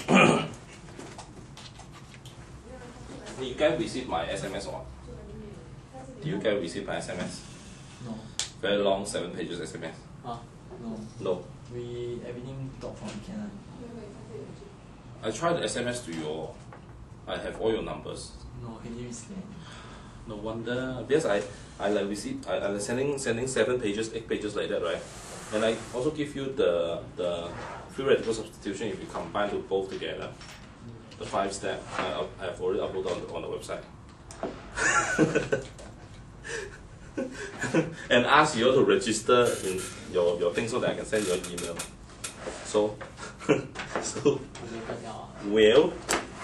You guys receive my SMS or? Do you guys receive my SMS? No. Very long 7 pages SMS. No. No. We everything talk from Canon. I tried the SMS to your. I have all your numbers. No, can you scan? No wonder, because I like receive. I like sending 7 pages, 8 pages like that, right? And I also give you the free radical substitution if you combine to both together. The 5 step I have already uploaded on the website. And ask you to register in your thing so that I can send you an email. So well,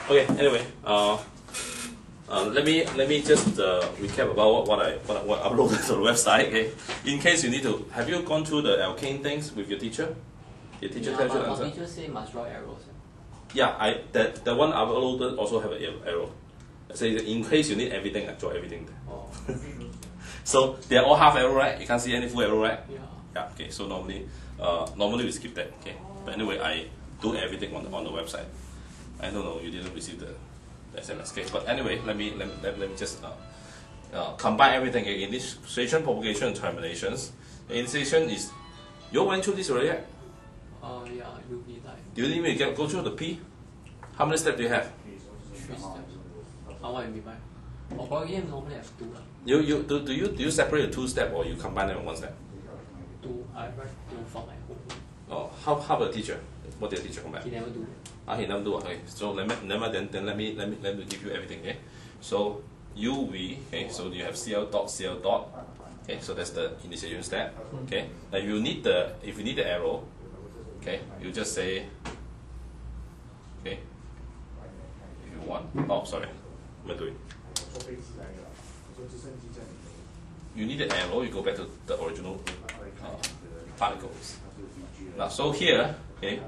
okay. Anyway, let me just recap about what I uploaded to the website. Okay, in case you need to, have you gone through the alkane things with your teacher? Your teacher tells you the answer. My teacher say must draw arrows. Yeah, the one I uploaded also have an arrow. I say in case you need everything, I draw everything there. Oh. So they're all half arrow, right? You can't see any full arrow, right? Yeah. Yeah. Okay. So normally we skip that. Okay. But anyway, I do everything on the website. I don't know, you didn't receive the SMS. Okay. But anyway, let me just combine everything. Okay? Initiation, propagation, and terminations. The initiation is, you went through this already, right? Yeah, it will be like Do you need me to go through the P? How many steps do you have? 3 steps. What you mean by? Propagation normally have 2. Do you separate the 2 steps or you combine them in 1 step? 2. I write 2 for my home. Oh, how about the teacher? What did the teacher combine? He never do. He never do. Okay, so let me give you everything. Okay, so UV. Okay, so you have Cl dot. Okay, so that's the initiation step. Okay, now if you need the arrow, okay, you just say, okay, if you want. Oh, sorry, what am I doing? You need the arrow. You go back to the original particles. Now, so here, okay,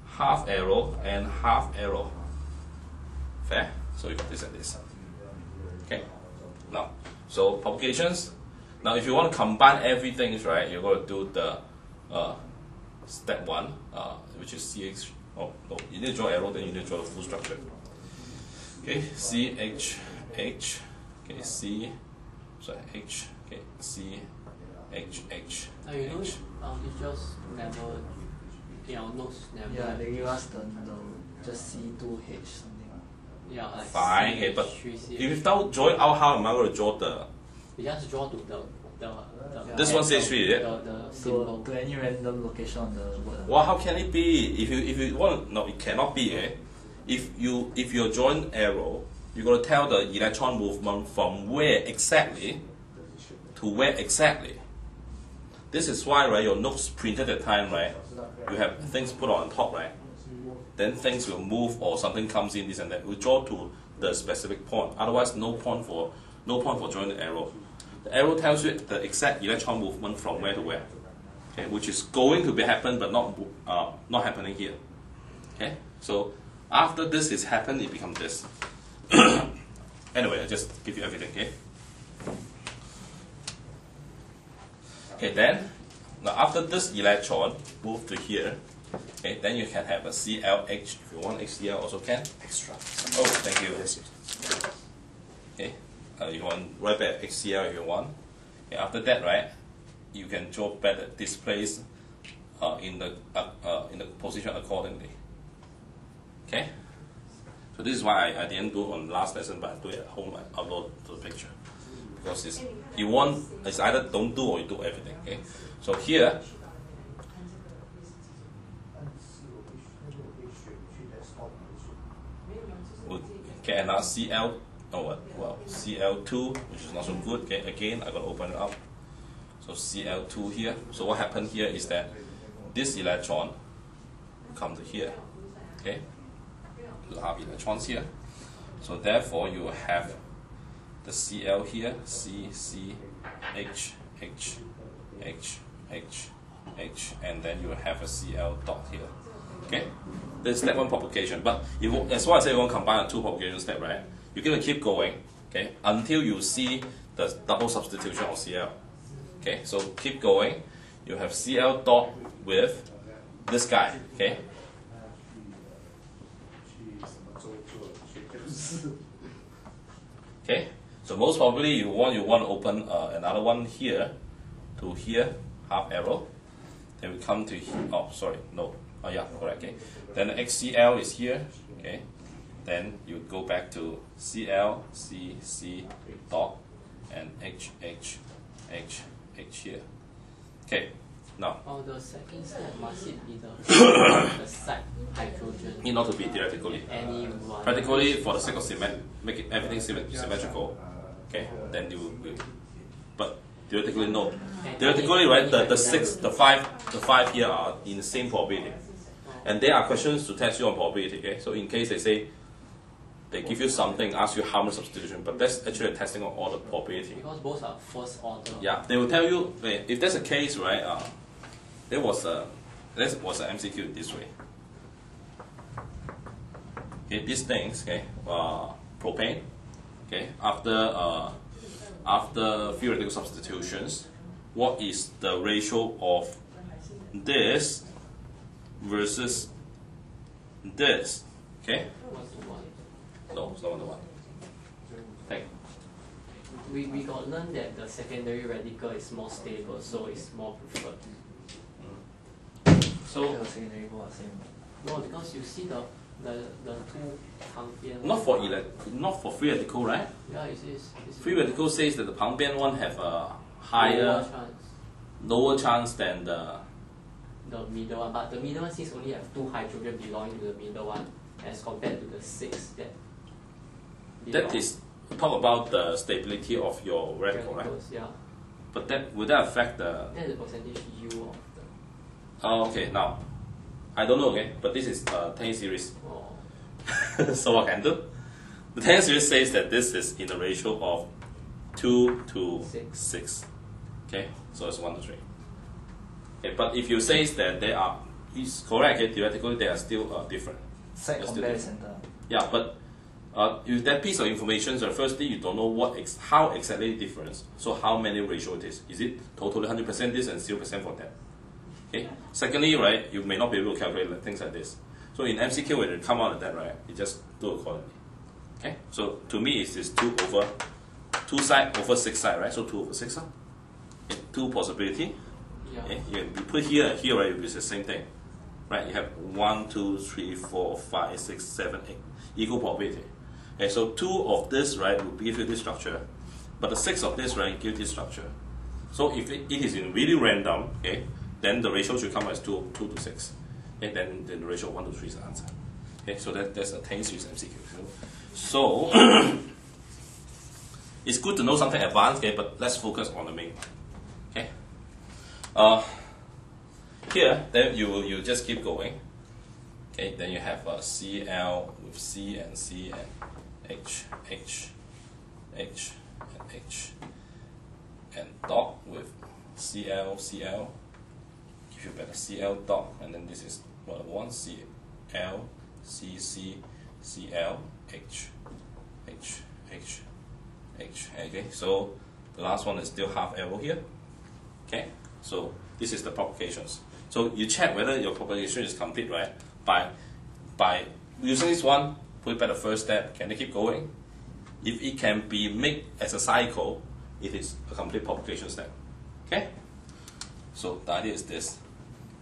half arrow and half arrow. Fair? So you got this and this. Okay. Now, so propagations. Now, if you want to combine everything, right, you're going to do the step 1, which is CH. Oh no, you need to draw arrow, then you need to draw the full structure. Okay, CH. Okay, C. Sorry, H. Okay, C. H. You know, teachers never, in our notes never. Yeah, they give us the just C2H something. Yeah, like Fine, okay, but CH3, if without drawing out, how am I going to draw the? you just draw to the This one says 3, is it? the symbol. To any random location on the word. Well, how can it be? If you want, no, it cannot be. Eh? If you're drawing arrow, you're going to tell the electron movement from where exactly to where exactly. This is why, right, your notes printed at the time, right, you have things put on top, right, then things will move or something comes in, this and that. We draw to the specific point. Otherwise, no point for drawing the arrow. The arrow tells you the exact electron movement from where to where, okay, which is going to be happen but not happening here. Okay, so after this is happened, it becomes this. Anyway, I just give you everything. Okay. Okay, then now after this electron move to here, okay, then you can have a CLH. If you want HCl, also can extra. Oh, thank you. Okay, you want right back HCl if you want. Okay, after that, right, you can draw back the displays in the position accordingly. Okay, so this is why I didn't do it on last lesson, but I do it at home. I upload to the picture. Because it's either don't do or you do everything. Okay, so here, okay, and now Cl, Cl2, which is not so good. Okay, again, I'm gonna open it up. So Cl2 here. So what happened here is that this electron comes to here. Okay, you have electrons here. So therefore, you have the Cl here, C, H, and then you have a Cl dot here. Okay, this is step 1 propagation. But as well as you want to combine a 2 propagation step, right? You're going to keep going, okay, until you see the double substitution of Cl. Okay, so keep going. You have Cl dot with this guy. Okay, Okay, so most probably you want to open another one here to here, half arrow. Then we come to oh sorry no oh yeah correct okay. Then the HCl is here okay. Then you go back to Cl C C dot and H H H H here. Okay, now. Oh, the second step must it be the the side hydrogen? Need not to be theoretically. Anyone. Practically, for the sake of make it everything symmetrical. Okay, then you will. But theoretically, no. Theoretically, right? The five here are in the same probability, and there are questions to test you on probability. Okay, so in case they say they give you something, ask you how much substitution, but that's actually a testing of all the probability. Because both are first order. Yeah, they will tell you if that's a case, right? There was an MCQ this way. Okay, these things, okay, propane, okay, after free radical substitutions, what is the ratio of this versus this? Okay. What's the one? No, it's not 1 to 1. Thank you. We got learned that the secondary radical is more stable, so it's more preferred. So the secondary go are same. No, because you see the two 旁边 not for free radical, right? Yeah, it is. Free radical says that the 旁边 one have a higher, lower chance than the middle one, but the middle one seems only have 2 hydrogen belonging to the middle one, as compared to the 6 that. That is talk about the stability of your radical, right? Yeah. But would that affect the? That is the percentage U of the. Oh, okay. Now, I don't know. Okay, but this is 10 series. Oh. So what can I do? The 10 series says that this is in a ratio of 2 to 6. Okay, so it's 1 to 3. Okay, but if you say that they are, it's correct. Okay, theoretically they are still different. Side compare center. Yeah, but with that piece of information, so firstly you don't know how exactly different. So how many ratio it is? Is it totally 100% this and 0% for that? Okay. Secondly, right, you may not be able to calculate things like this. So in MCQ, when you come out of that, right, you just do accordingly. Okay. So to me, it's this 2 over 2 side over 6 side, right? So 2 over 6. Okay. 2 possibility. Yeah. Okay. You put here and here, right? It's the same thing, right? You have 1, 2, 3, 4, 5, 6, 7, 8 equal probability. Okay. So 2 of this, right, will give you this structure, but the 6 of this, right, give this structure. So if it is in really random, okay, then the ratio should come as 2 to 6. And then the ratio of 1 to 3 is the answer. Okay, so that's a 10 series MCQ. So it's good to know something advanced, okay, but let's focus on the main one. Okay. Here, then you just keep going. Okay, then you have Cl with C and C and H, H, H, and H, and dot with Cl, Cl. Give you better Cl dot, and then this is what I want, Cl, CC, Cl, H, H, H, H. Okay, so the last one is still half arrow here. Okay, so this is the propagations. So you check whether your propagation is complete, right? By using this one, put it back the first step. Can they keep going? If it can be made as a cycle, it is a complete propagation step. Okay. So the idea is this.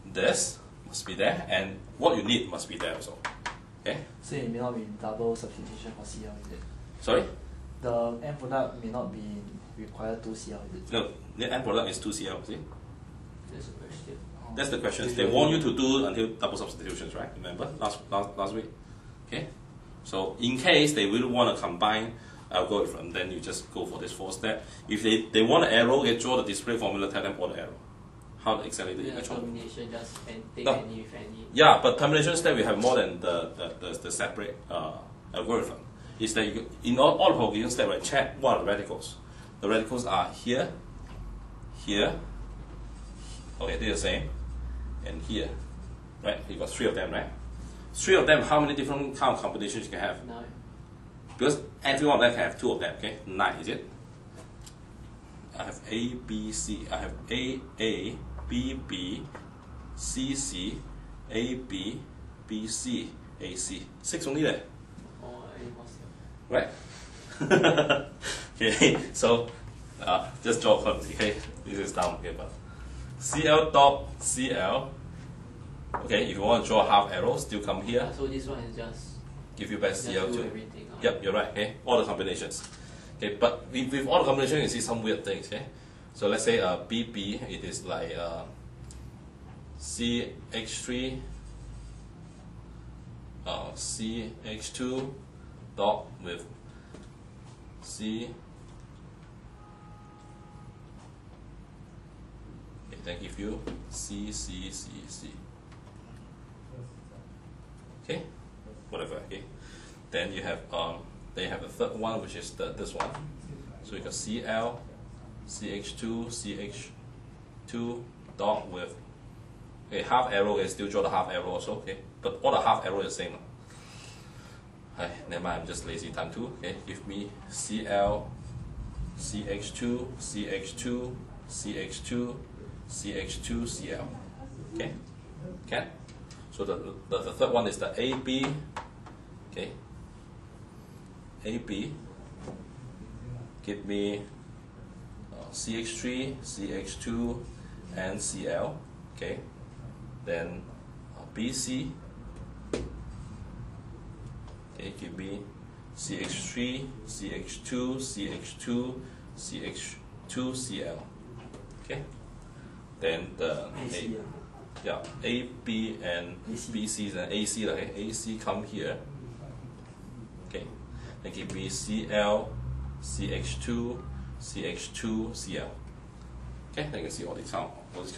This must be there, and what you need must be there also. Okay. So it may not be double substitution for CL, is it? Sorry. The end product may not be required 2 CL, is it? No, the end product is 2 CL. See. That's a question. That's the question. They want you to do until double substitutions, right? Remember last week. Okay. So in case they really want to combine algorithm, then you just go for this 4 step. If they want an arrow, they draw the display formula. Tell them what the arrow. How exactly the electron? Termination, just take No. any with any. Yeah, but termination step we have more than the separate algorithm. Is that in all the propagation step, right? Check what are the radicals. The radicals are here, here. Okay, they're the same, and here, right? You got 3 of them, right? 3 of them. How many different kind of combinations you can have? No. Because every one of them can have 2 of them. Okay, 9 is it? I have A, B, C. I have A, B, B, C, C, A, B, B, C, AC. 6 only there. Oh, impossible. Right? Okay, so just draw accordingly. Okay, this is down here, but Cl dot Cl. Okay, if you want to draw a half arrow, still come here. So this one is just Give you back do Cl2. everything. Yep, you're right. Okay, all the combinations. Okay, but with all the combinations, you see some weird things. Okay, so let's say BB, it is like CH3, CH2 dot with C. Okay, then give you C. Okay, whatever. Okay, then you have they have the third one, which is this one. So you got Cl, CH2, CH2 dot with half arrow. Okay, still draw the half arrow also. Okay, but all the half arrow is the same. Hi, never mind. I'm just lazy. Time 2. Okay, give me Cl, CH2, CH2, CH2, CH2, Cl. Okay, okay. So the third one is the AB. Okay, AB. Give me CH3, CH2, and Cl. Okay, then BC. Okay, give me CH3, CH2, CH2, CH2, Cl. Okay, then the AC. yeah, A, B, and AC. BC and AC. Okay, AC come here. Okay, then give me Cl, CH2, CH2, Cl. Okay, then you can see all this kind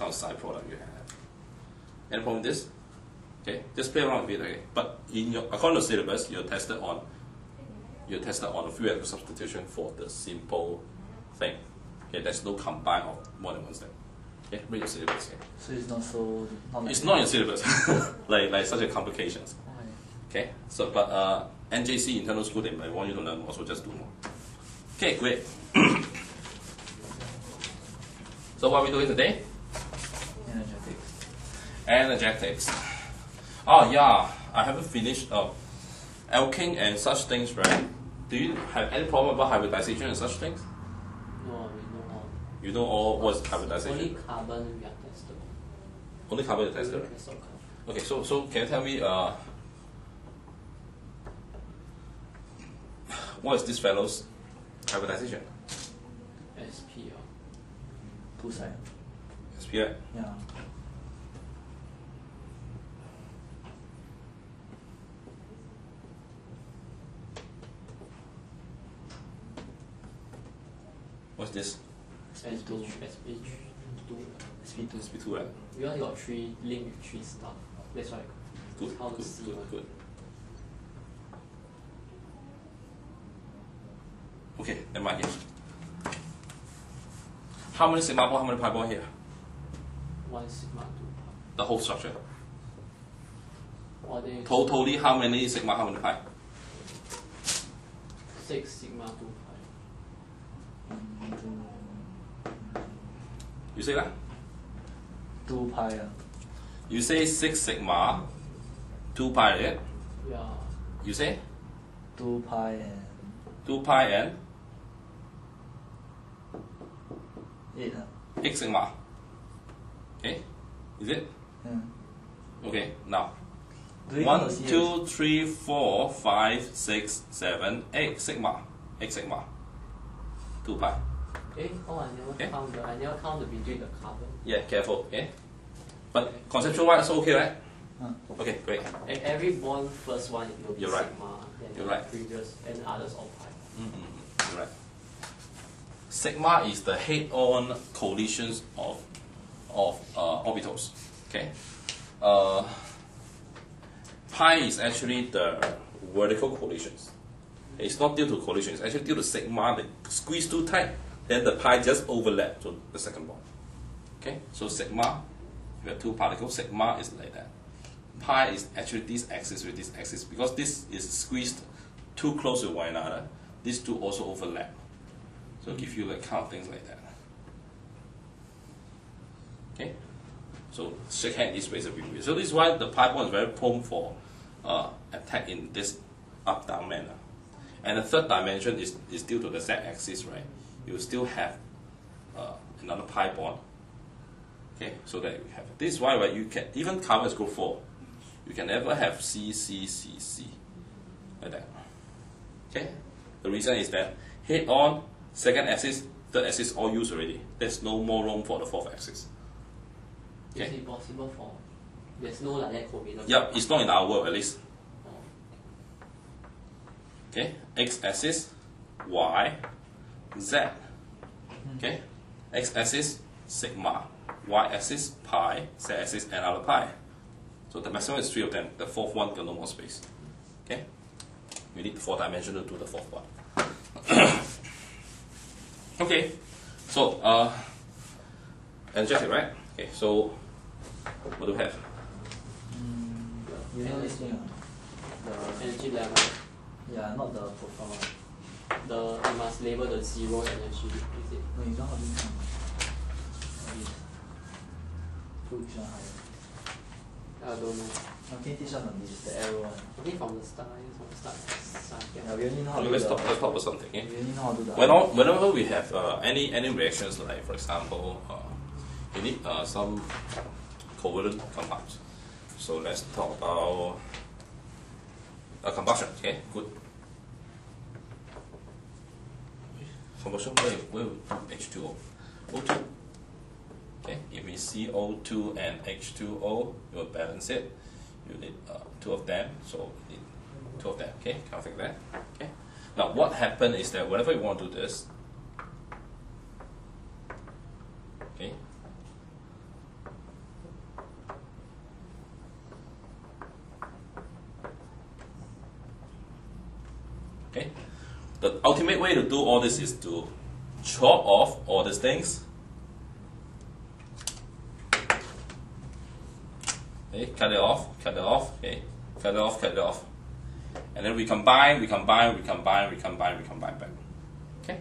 of side product you have. Any problem with this? Okay, just play around with it. Okay, but in your according to syllabus, you're tested on a free radical substitution for the simple thing. Okay, there's no combine of more than one step. Okay, read your syllabus. Okay. So it's not so. It's not in your syllabus, like such a complications. Okay, so but NJC internal school they might want you to learn more, so just do more. Okay, great. So what are we doing today? Energetics. Oh yeah, I haven't finished alkane and such things, right? Do you have any problem about hybridization and such things? No, we know all. You know all what's hybridization? Only carbon we are tested. Only carbon is tested. Only Right? test on carbon. Okay, so can you tell me what is this fellow's hybridization? SP. Two side. SP, right? Yeah. What's this? SP2. SP2. SP2, right? We only got 3 link with 3 stuff. That's why. Good, How to good, see good, one. good. Okay, never mind here. How many sigma bond, how many pi bond here? 1 sigma 2 pi. The whole structure. Or they Totally, how many sigma, how many pi? 6 sigma 2 pi. You say that? 2 pi. You say 6 sigma, 2 pi, right? Yeah. You say 2 pi and 2 pi and 8. 8 sigma. Okay, is it? Yeah. Okay, now. Do you 1, want to see 2, 3, 4, 5, 6, 7, 8 sigma. 8 sigma. 2 pi. Oh, I never count the between the carbon. Yeah, careful, okay? But conceptual wise, okay, right? Huh. Okay, great. And every bond first one it will be You're right. sigma, then You're the right. previous and others all pi. You're right. Sigma is the head-on collisions of orbitals. Okay. Pi is actually the vertical collisions. It's not due to collision. It's actually due to sigma. They squeeze too tight, then the pi just overlap to the second bond. Okay. So sigma, you have two particles. Sigma is like that. Pi is actually this axis with this axis because this is squeezed too close to one another. These two also overlap. So give you like kind of things like that. Okay. So shake hand this way is a bit weird. So this is why the pi bond is very prone for attack in this up-down manner. And the third dimension is due to the z-axis, right? You still have another pi bond. Okay, so that you have this is why, right, you can even carbon is group 4. You can never have C, C, C, C like that. Okay, the reason is that head on, second axis, third axis all used already. There's no more room for the fourth axis. Is it possible for? There's no like that covalent. Yep, it's not in our world at least. Oh. Okay, x axis, y, z. Okay, x axis sigma, y axis pi, z axis another pi. So the maximum is 3 of them. The fourth one got no more space. Okay, we need 4 dimensional to do the fourth one. Okay, so energetic, right? Okay, so what do we have? You know this thing, the Energy level. yeah, not the profile. You must label the 0 energy. Is it? No, you know how this one. This. Put which one higher? I don't know. Okay, this one on this, the arrow one. I think from the start. Yeah, we only know how to do Let's the. talk about something. Okay? We only know how to do the. Whenever we have any reactions, like for example, you need some covalent compounds. So let's talk about combustion. Okay, good. Combustion, where we put H2O? O2. Okay, if we see O2 and H2O, you will balance it. You need 2 of them, so you need 2 of them. Okay, kind of like that. Okay. Now, what happened is that whenever you want to do this, okay, okay, the ultimate way to do all this is to chop off all these things. Okay, cut it off, okay, cut it off. And then we combine back. Okay?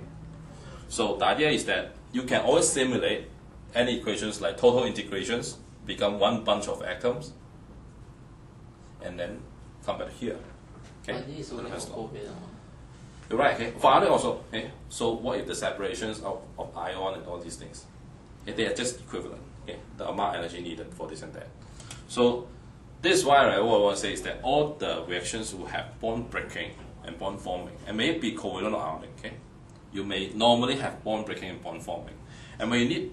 So the idea is that you can always simulate any equations like total integrations, become one bunch of atoms, and then come back here. Okay? But this is only for covalent. You're right, okay? For other also, okay? So what if the separations of ion and all these things? Okay, they are just equivalent, okay? The amount of energy needed for this and that. So this is why, right, what I want to say is that all the reactions will have bond breaking and bond forming, and may it be covalent or ionic. Okay, you may normally have bond breaking and bond forming, and when you need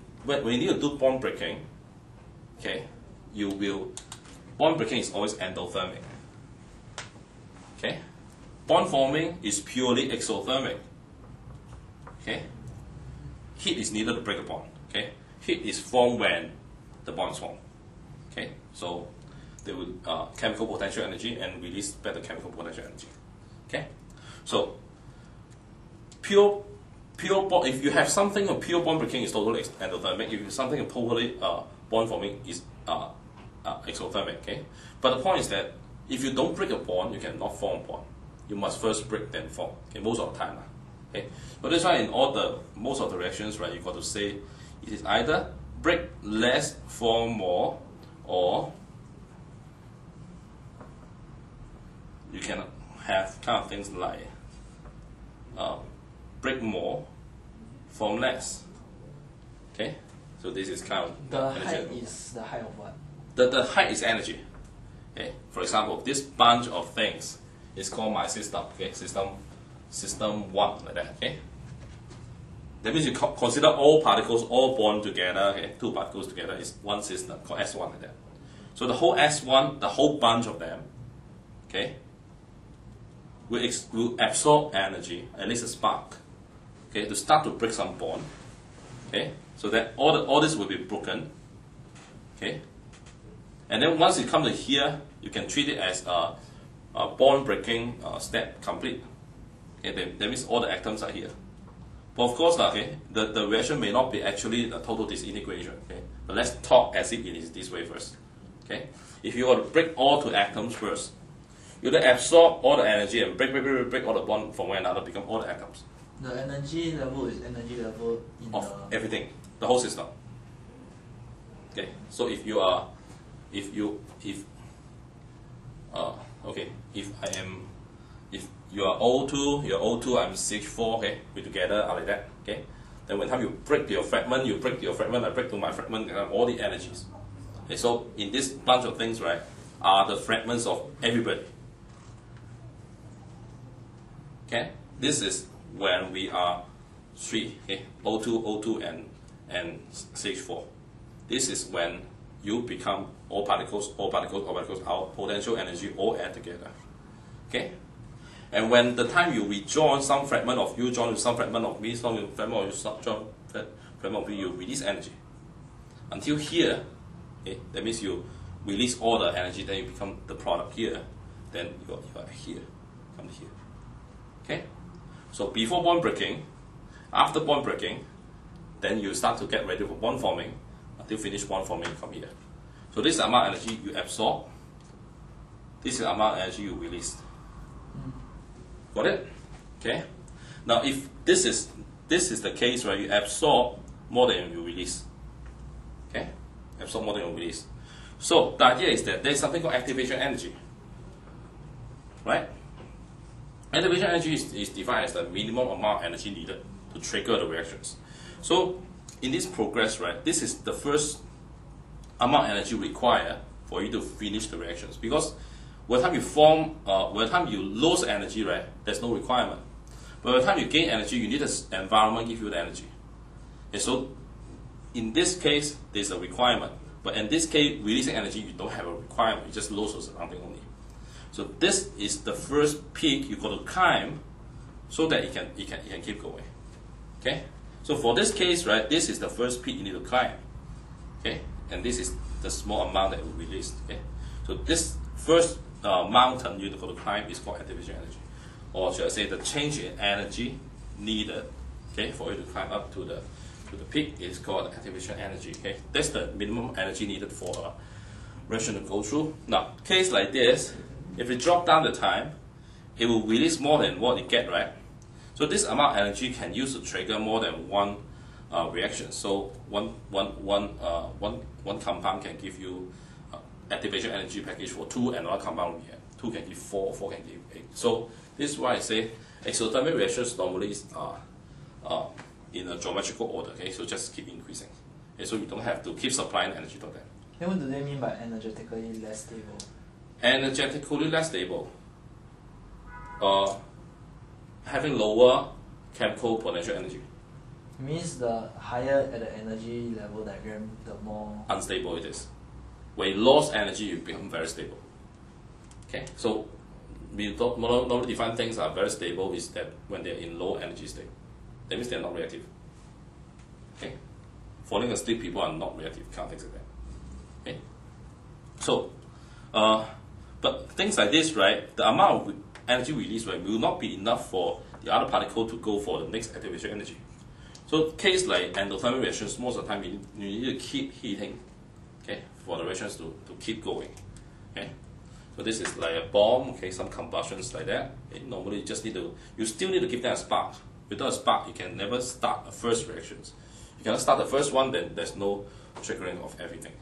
to do bond breaking, okay, bond breaking is always endothermic. Okay, bond forming is purely exothermic. Okay, heat is needed to break a bond. Okay, heat is formed when the bonds form. Okay, so they will chemical potential energy and release better chemical potential energy. Okay, so pure bond. If you have something of pure bond breaking, is totally endothermic. If you have something of totally bond forming, is exothermic. Okay, but the point is that if you don't break a bond, you cannot form a bond. You must first break then form. Okay, most of the time. Okay, but that's why in most of the reactions, right, you got to say it is either break less, form more, or you can have kind of things like break more, form less. Okay, so this is kind of the height is the height of what? The height is energy. Okay, for example, this bunch of things is called my system. Okay, system 1 like that. Okay, that means you consider all particles all bond together. Okay, 2 particles together is one system called S1 like that. So the whole S1, the whole bunch of them, okay, will absorb energy, at least a spark, okay, to start to break some bond, okay, so that all this will be broken, okay, and then once you come to here, you can treat it as a bond breaking step complete. Okay, that means all the atoms are here. But of course, okay, the reaction may not be actually a total disintegration. Okay, but let's talk as if it is this way first. Okay, if you were to break all 2 atoms first, you then absorb all the energy and break all the bond from one another, become all the atoms. The energy level is energy level in of everything, the whole system. Okay, so if okay, if you are O2, you're O2, I'm CH4, okay, we together are like that, okay. Then when time you break your fragment, I break to my fragment, and all the energies. Okay, so in this bunch of things, right, are the fragments of everybody. Okay, this is when we are 3, okay, O2, O2, and CH4. This is when you become all particles, our potential energy all add together. Okay? And when the time you rejoin some fragment of you, join with some fragment of me, some fragment of you, join fragment of you, you release energy. Until here, okay, that means you release all the energy, then you become the product here, then you are here, come here. Okay? So before bond breaking, after bond breaking, then you start to get ready for bond forming, until finish bond forming from here. So this is the amount of energy you absorb, this is the amount of energy you release. Got it? Okay. Now, if this is the case where you absorb more than you release, okay, absorb more than you release. So the idea is that there is something called activation energy, right? Activation energy is defined as the minimum amount of energy needed to trigger the reactions. So in this progress, right, this is the first amount of energy required for you to finish the reactions, because by the time you form, by the time you lose energy, right, there's no requirement. But by the time you gain energy, you need the environment give you the energy. And so, in this case, there's a requirement. But in this case, releasing energy, you don't have a requirement. You just lose the surrounding only. So this is the first peak you got to climb, so that it can keep going. Okay. So for this case, right, this is the first peak you need to climb. Okay, and this is the small amount that we released. Okay. So this first mountain you got to climb is called activation energy, or should I say the change in energy needed, okay, for you to climb up to the peak is called activation energy. Okay, that's the minimum energy needed for a reaction to go through. Now, case like this, if you drop down the time, it will release more than what it get, right? So this amount of energy can use to trigger more than one reaction. So one compound can give you activation energy package for 2, and another compound we have 2 can give 4, 4 can give 8. So this is why I say exothermic reactions normally are in a geometrical order. Okay, so just keep increasing. Okay, so you don't have to keep supplying energy to them. Then what do they mean by energetically less stable? Energetically less stable, having lower chemical potential energy. It means the higher at the energy level diagram, the more unstable it is. When you lose energy, you become very stable. Okay, so we normally define things are very stable is that when they're in low energy state. That means they're not reactive. Okay, falling asleep people are not reactive, kind of things like that. Okay, so but things like this, right, the amount of energy released, right, will not be enough for the other particle to go for the next activation energy. So case like endothermic reactions, most of the time you need to keep heating, okay, for the reactions to keep going. Okay, so this is like a bomb, okay, some combustions like that. Okay? Normally you still need to give them a spark. Without a spark, you can never start the first reactions. You cannot start the first one, then there's no triggering of everything.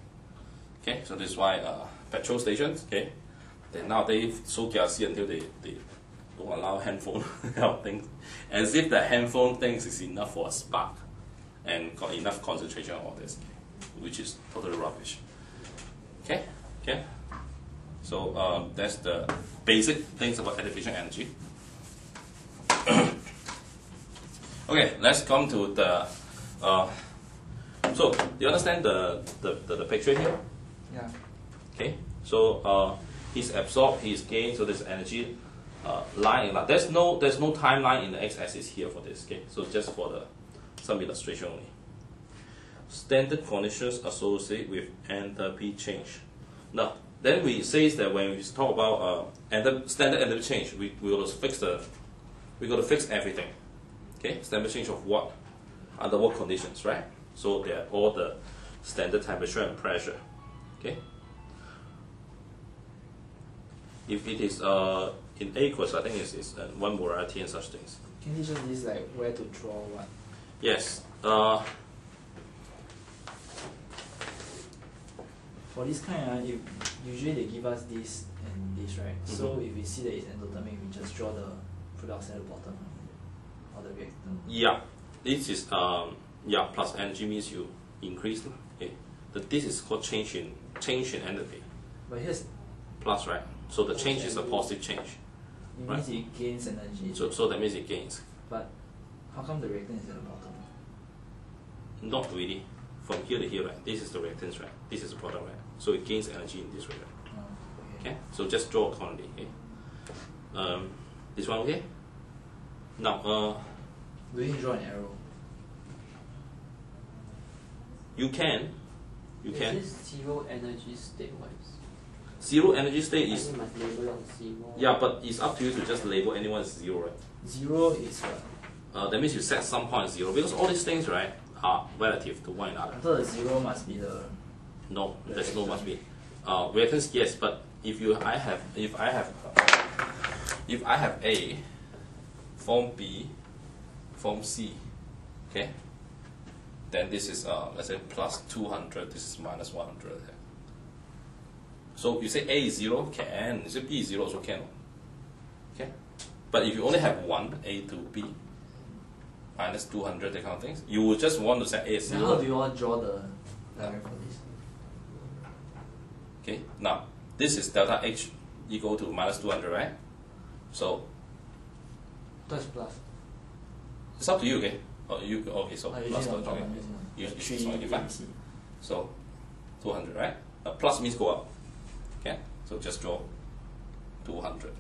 Okay, so this is why petrol stations, okay, they nowadays so gassy until they don't allow handphone kind of things, as if the handphone things is enough for a spark and got enough concentration on all this, which is totally rubbish. Okay, okay. So that's the basic things about activation energy. Okay, let's come to the. So, do you understand the picture here? yeah. Okay, so he's absorbed, he's gained, so there's energy line. There's no timeline in the x-axis here for this. Okay, so just for some illustration only. Standard conditions associated with enthalpy change. Now, then we say that when we talk about standard enthalpy change, we got to fix everything. Okay, standard change of what? Under what conditions, right? So they are all the standard temperature and pressure. Okay. If it is in aqueous, I think it's one molarity and such things. Conditions is like where to draw what? Yes. For this kind, usually they give us this, and this, right? So if we see that it's endothermic, we just draw the product at the bottom or the reactant. Yeah, this is plus energy means you increase. Okay, this is called change in enthalpy. But here's Plus, right? So the change is a positive change. it means it gains energy. So that means it gains. But how come the reactant is at the bottom? Not really. From here to here, right? This is the reactants, right? This is the product, right? So it gains energy in this way, right? Oh, okay. Okay. So just draw accordingly. Okay. This one okay? Now, Do you draw an arrow? you can. Is this zero energy state wise? Zero energy state I is think must label on zero. yeah, but it's up to you to just label anyone as zero, right? 0 is what? That means you set some point as zero because all these things, right, are relative to one I another. thought the 0 must be the. No, there's no must be. Reactants, yes, but if I have A, form B, form C, okay, then this is let's say plus 200. This is minus 100. So you say A is 0, can. You say B is 0, also can. Okay, but if you only have one, A to B, minus 200, that kind of things, you would just want to set A as Now 0. how do you all draw the diagram for this? Okay, now this is delta H equal to minus 200, right? So Plus plus. it's up to you, okay? Okay, so I'm plus using on 200. top, Okay. I'm using on You top. choose one, okay, fine. ABC. So 200, right? Plus means go up. Okay, so just draw 200.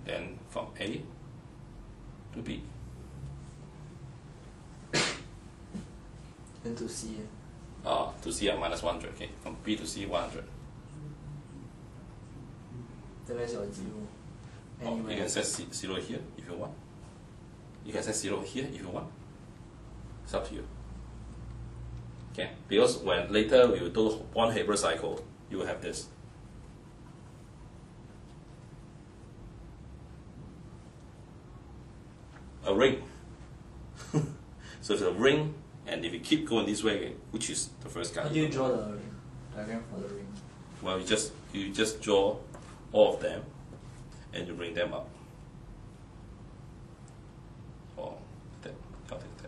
Then from A to B. Then to C. To C at minus 100, okay? From B to C, 100. Then where's your 0? Oh, you can set 0 here if you want. You can set 0 here if you want. It's up to you. Okay, because when later we will do one Haber cycle, you will have this. A ring. So it's a ring, and if you keep going this way, which is the first guy. How do you draw the diagram for the ring? Well, you just draw all of them, and you bring them up. Or that, something like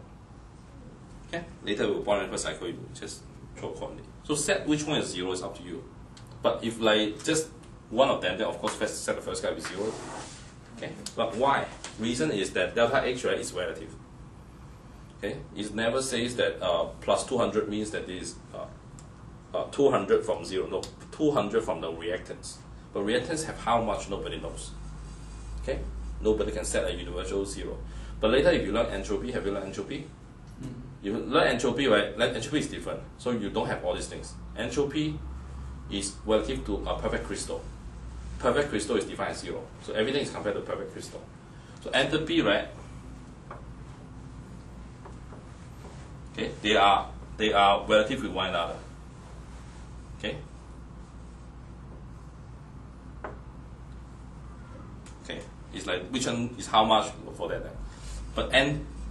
that. Okay. Later we'll one Haber cycle. You just draw accordingly. So set which one is 0 is up to you. But if like just one of them, then of course set the first guy with 0. Okay. But why? Reason is that delta H, right, is relative. Okay. It never says that plus 200 means that this is 200 from 0. No, 200 from the reactants. But reactants have how much nobody knows. Okay. Nobody can set a universal 0. But later if you learn entropy, have you learned entropy? You learn entropy, right? Entropy is different. So you don't have all these things. Entropy is relative to a perfect crystal. Perfect crystal is defined as 0. So everything is compared to perfect crystal. So enthalpy, right? Okay, they are relative with one another. Okay. Okay, it's like which one is how much for that. But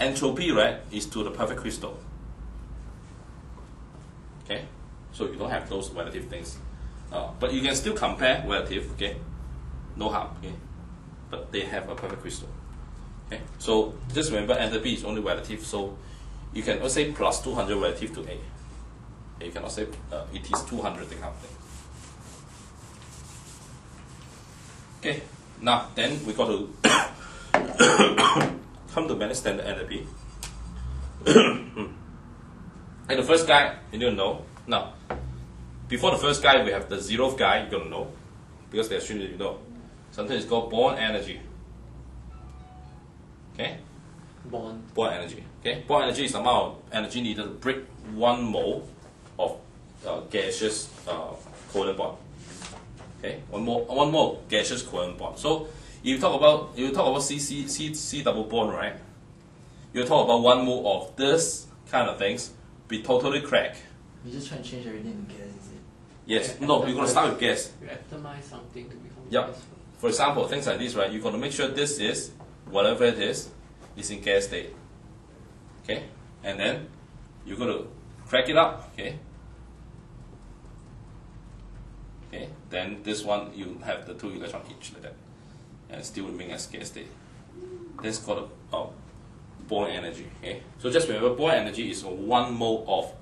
entropy, right, is to the perfect crystal. Okay, so you don't have those relative things. But you can still compare relative, okay? No harm, okay? But they have a perfect crystal. Okay, so just remember enthalpy is only relative, so you can also say plus 200 relative to A. You cannot say it is 200, that kind of thing. Okay, now then we got to come to manage standard enthalpy. And the first guy, you don't know. Now, before the first guy, we have the 0th guy, you're going to know. Because they assume that you know. Something is called Born energy. Okay? Born energy. Okay? Born energy is the amount of energy needed to break 1 mole of gaseous covalent bond. Okay? One more gaseous covalent bond. So, if you talk about C double bond, right? You talk about 1 mole of this kind of things, be totally cracked. You just try and change everything to gas, is it? Yes. No, you're going to start with gas. You atomize something to become Yep. gas. For example, things like this, right? You're going to make sure this is, whatever it is in gas state. Okay? And then you're going to crack it up. Okay? Okay? then this one you have the 2 electrons each like that, and still remain as gas state. That's called a bond energy. Okay, so just remember, bond energy is 1 mole of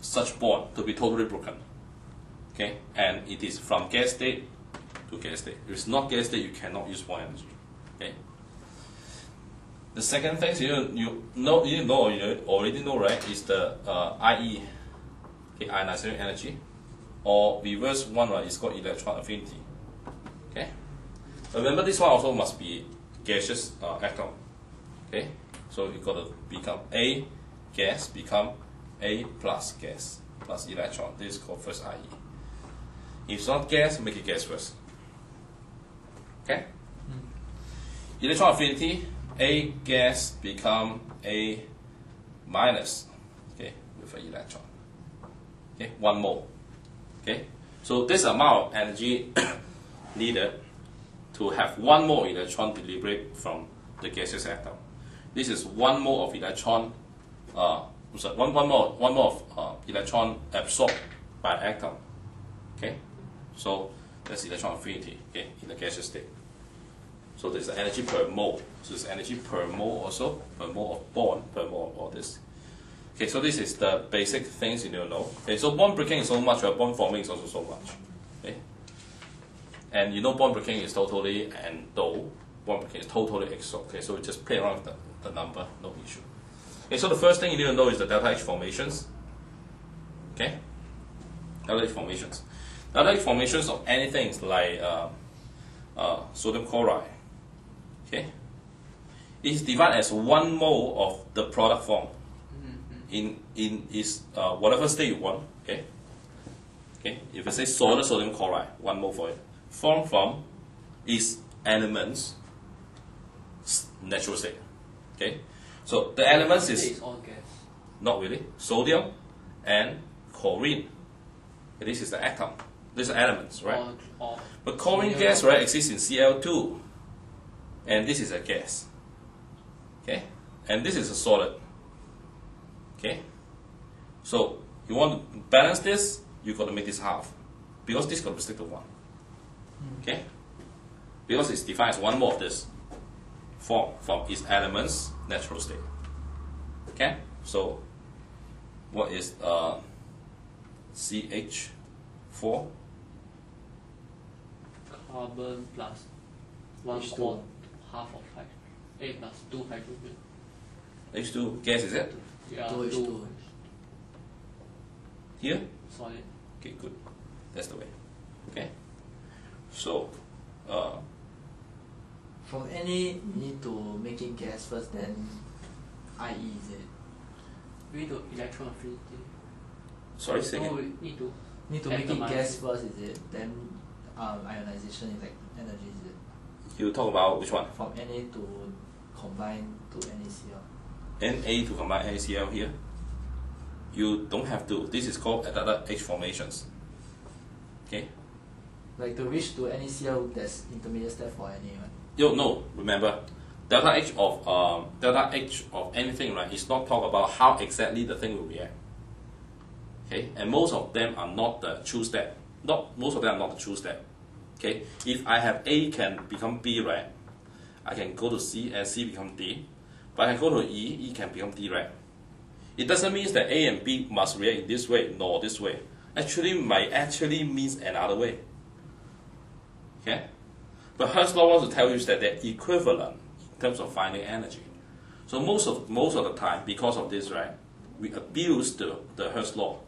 such bond to be totally broken. Okay, and it is from gas state to gas state. If it's not gas state, you cannot use bond energy. Okay. The second thing you already know, right, is the IE, okay, ionization energy, or reverse one, right, is called electron affinity. Okay. Remember, this one also must be gaseous atom. Okay, so you got to become A gas become A plus gas plus electron. This is called first IE. If it's not gas, make it gas first. Okay. Electron affinity, A gas become A minus. Okay, with an electron. Okay, 1 mole. Okay, so this amount of energy needed to have 1 mole electron deliberate from the gaseous atom. This is 1 mole of electron. One mole of electron absorbed by atom. Okay, so that's electron affinity. Okay, in the gaseous state. So there's the energy per mole. So there's energy per mole also, per mole of bond, per mole of all this. Okay, so this is the basic things you need to know. Okay, so bond breaking is so much, or bond forming is also so much. Okay, and you know bond breaking is totally and though bond breaking is totally exo. Okay, so we just play around with the number, no issue. Okay, so the first thing you need to know is the delta H formations. Okay, delta H formations. Delta H formations of anything is like sodium chloride. Okay, it is divided as 1 mole of the product form in its whatever state you want. Okay, okay. If you say solid sodium chloride, 1 mole for it, formed from its elements natural state. Okay, so the elements is all gas. not really sodium and chlorine. Okay, this is the atom. These are elements, right? But chlorine gas, right, exists in Cl2, and this is a gas. Okay, and this is a solid. Okay, so you want to balance this, you got to make this half, because this got to be stick to 1. Okay, because it's defined as 1 mole of this form from its elements natural state. Okay, so what is CH4? Carbon plus 1/4, half of hydrogen. A plus 2 hydrogen. H2 gas, is it? Yeah, 2H2. Here? solid. Okay, good. That's the way. Okay. So, From any, you need to make it gas first, then IE, is it? We need to electron affinity. sorry, say No, again. we need to Need to make it atomize gas it. first, is it? Then ionization energy, is it? You talk about which one? From Na to combine to NaCl. Na to combine NaCl here. You don't have to. This is called delta H formations. Okay. Like to reach to NaCl, there's intermediate step for Na, right? No, remember, delta H of anything, right, is not talk about how exactly the thing will react. Okay, and most of them are not the true step. Most of them are not the true step. Okay, if I have A can become B, right, I can go to C and C become D, but I can go to E, E can become D, right. It doesn't mean that A and B must react in this way, nor this way. Actually, might actually means another way. Okay, but Hertz's law wants to tell you that they're equivalent in terms of finding energy. So most of the time, because of this, right, we abuse the Hertz's law.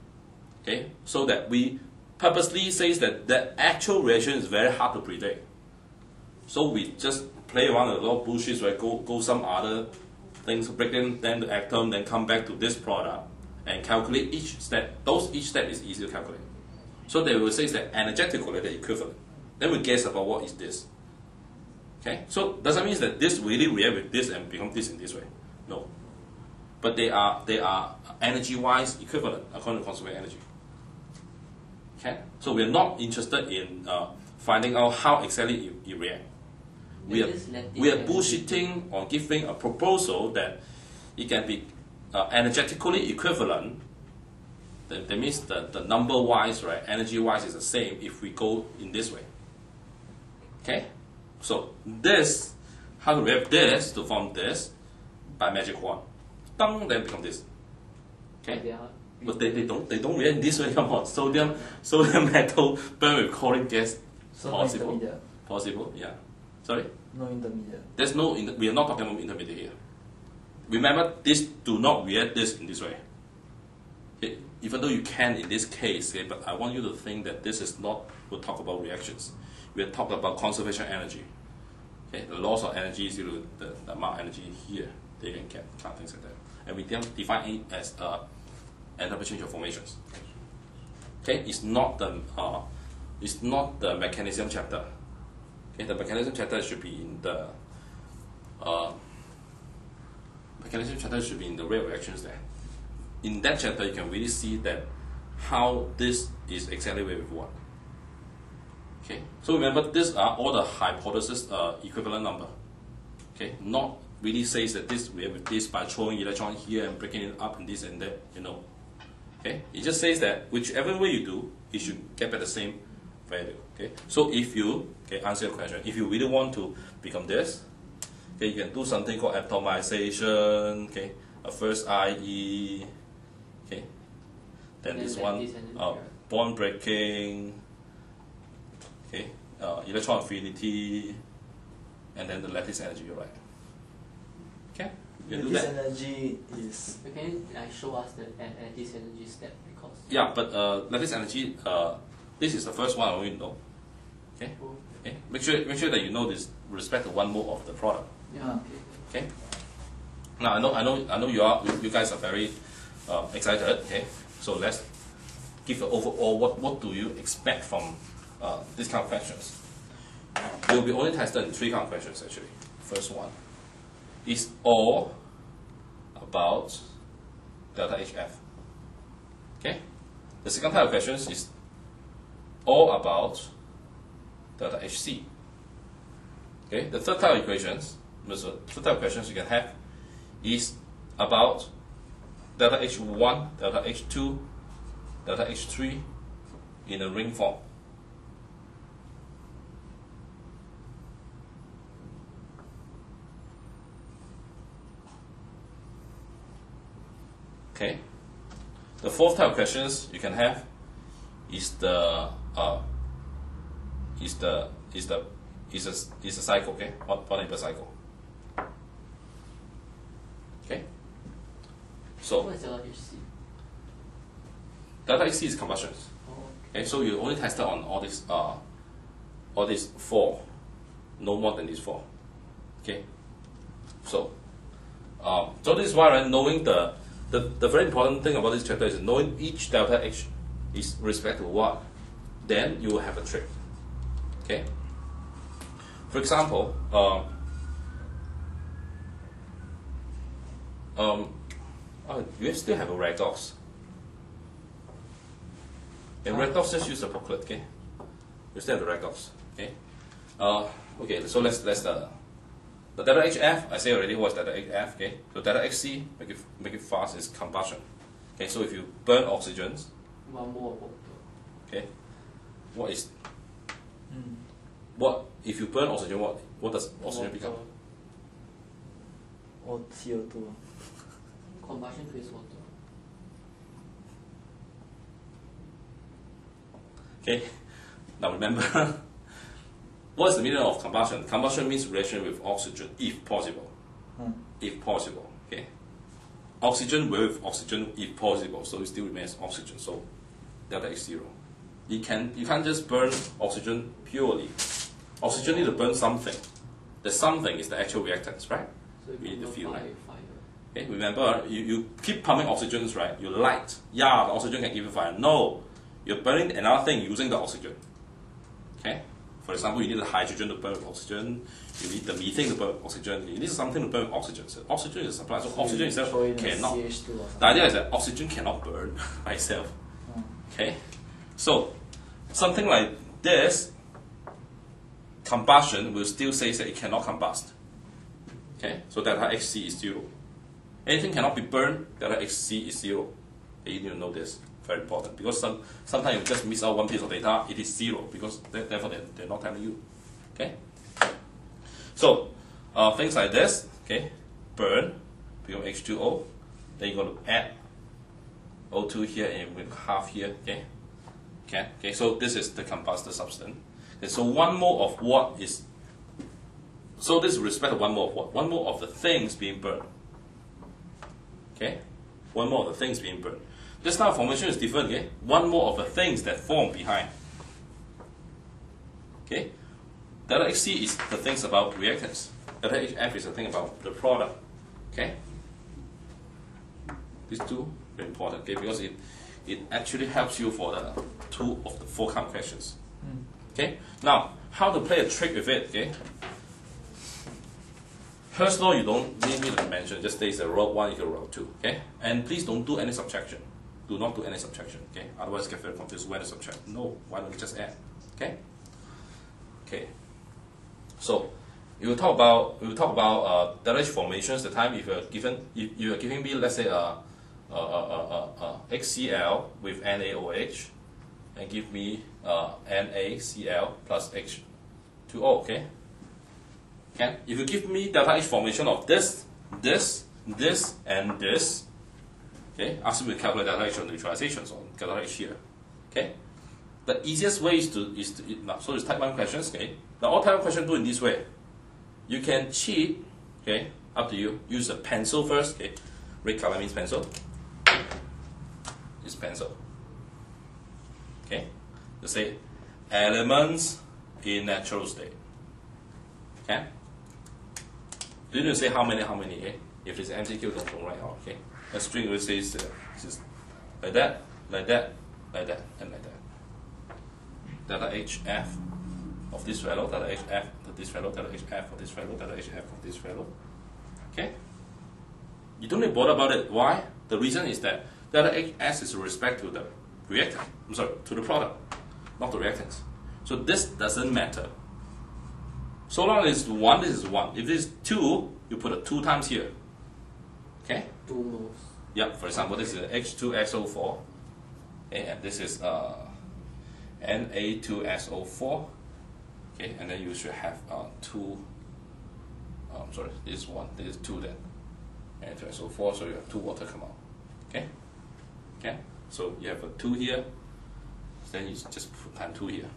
Okay, so that we purposely says that the actual reaction is very hard to predict. So we just play around with a lot of bullshit, right? Go some other things, break them down to atom, then come back to this product and calculate each step. Each step is easy to calculate. So they will say that energetically they're equivalent. Then we guess about what is this. Okay, so doesn't mean that this really react with this and become this in this way. No, but they are energy-wise equivalent according to conservation energy. Okay, so we are not interested in finding out how exactly it reacts. We are bullshitting or giving a proposal that it can be energetically equivalent That means that the number wise, right, energy wise is the same if we go in this way. Okay? So this, how do we have this to form this? By magic wand. Then become this. Okay? But they don't react in this way, come on. Sodium metal burn with chlorine gas. So Possible. no intermediate. Possible, yeah. Sorry? No intermediate. There's no, we are not talking about intermediate here. Remember, this do not react this in this way. Okay? Even though you can in this case, okay, but I want you to think that this is not, we'll talk about reactions. We'll talk about conservation energy. Okay? The loss of energy is due to the amount of energy here they can get, things like that. And we define it as enthalpy change of formations. Okay? It's not the mechanism chapter. Okay? The mechanism chapter should be in the rate of reactions there. In that chapter, you can really see that how this is exactly where we want. Okay, so remember, these are all the hypothesis equivalent number. Okay, not really says that this we have this by throwing electron here and breaking it up and this and that. Okay, it just says that whichever way you do, it should get back the same value. Okay, so if you answer your question, if you really want to become this, okay, you can do something called atomization. Okay, a first IE. Okay, then this one bond breaking. Okay, electron affinity, and then the lattice energy. You're right. Okay, you can do Lattice that. energy is. Can you show us the lattice energy step? Because Yeah, but lattice energy. This is the first one I want you to know. Okay. Okay. Make sure that you know this with respect to one mole of the product. yeah, Okay. Now I know you guys are very excited. Okay. So let's give an overall. What do you expect from these kind of questions? You'll be only tested in 3 kind of questions actually. First one is all about delta HF. Okay. The second type of questions is all about delta HC. Okay. The third type of equations, the third type of questions you can have is about delta H1, delta H2, delta H3 in a ring form. Okay. The fourth type of questions you can have is the cycle. Okay, what neighbor cycle. Okay. So what is delta HC? delta HC is combustion. Oh, Okay, so you only tested on all these 4, no more than these 4. Okay. So so this is why, right, knowing the very important thing about this chapter is knowing each delta H is respect to what, then you will have a trick. Okay. For example, you still have a redox. In redox, just use the booklet. Okay. You still have the redox. Okay. Okay. So let's the delta HF. I say already what's delta HF. Okay. So delta HC, make it fast, is combustion. Okay. So if you burn oxygens, one more water. okay, what if you burn oxygen? What does oxygen become? Or CO2. Combustion creates water. Okay. Now remember, what's the meaning of combustion? Combustion means reaction with oxygen, if possible. If possible. Okay. Oxygen with oxygen, if possible. So it still remains oxygen. So delta is 0. You can't just burn oxygen purely. Oxygen need to burn something. The something is the actual reactants, right? So We need to feel, right? fire. Okay, remember, you keep pumping oxygens, right? You light. Yeah, the oxygen can give you fire. No, you're burning another thing using the oxygen. Okay? For example, you need the hydrogen to burn with oxygen. You need the methane to burn with oxygen. You need something to burn with oxygen. So oxygen is a supply. So oxygen itself cannot. The idea is that oxygen cannot burn by itself. Okay? So, something like this, combustion will still say that it cannot combust. Okay? So delta HC is 0. Anything cannot be burned, delta HC is 0. You need to know this Very important, because sometimes you just miss out one piece of data, it is 0, because therefore they're not telling you. Okay? So, things like this, okay, burn, become H2O, then you're going to add O2 here and with half here, okay? Okay, so this is the combusted substance. Okay, so 1 mole of what is, so this is respect to 1 mole of what? 1 mole of the things being burned. Okay? 1 mole of the things being burned. This type of formation is different, okay? 1 mole of the things that form behind. Okay? Delta HC is the things about reactants. Delta HF is the thing about the product. Okay? These two are important, okay? Because it actually helps you for the 2 of the 4 count questions. Okay? Now, how to play a trick with it, okay? First law, you don't need me to mention, just states that rho 1 equal rho 2, okay? And please don't do any subtraction. Do not do any subtraction, okay? Otherwise, get very confused when to subtract. No, why don't you just add, okay? Okay. So, we will talk about delta H formations. The time if you are giving me, let's say HCl with NaOH, and give me NaCl plus H2O, okay? Okay? If you give me delta H formation of this, and this, okay, ask me to calculate delta H on neutralizations on delta H here, okay? The easiest way is to so it's type 1 questions, okay? Now all type 1 questions do in this way. You can cheat, okay? Up to you. Use a pencil first, okay? Red color means pencil. It's pencil. Okay? You say elements in natural state. Okay? Do you need to say how many, okay? If it's MCQ, don't write out, okay? A string will say is like that, like that, like that, and like that. Delta HF of this fellow, delta HF of this fellow, delta HF of this fellow, delta HF of this fellow. Okay? You don't need to bother about it. Why? The reason is that delta HS is with respect to the reactant. I'm sorry, to the product, not the reactants. So this doesn't matter. So long as it's 1, this is 1. If this is 2, you put a 2 times here. Okay? 2 moles. Yeah, for example, this is H2SO4. Okay, and this is Na2SO4. Okay, and then you should have 2. Sorry, this is 1, this is 2 then. Na2SO4, so you have 2 water come out. Okay? Okay? So you have a 2 here, then you just put times 2 here.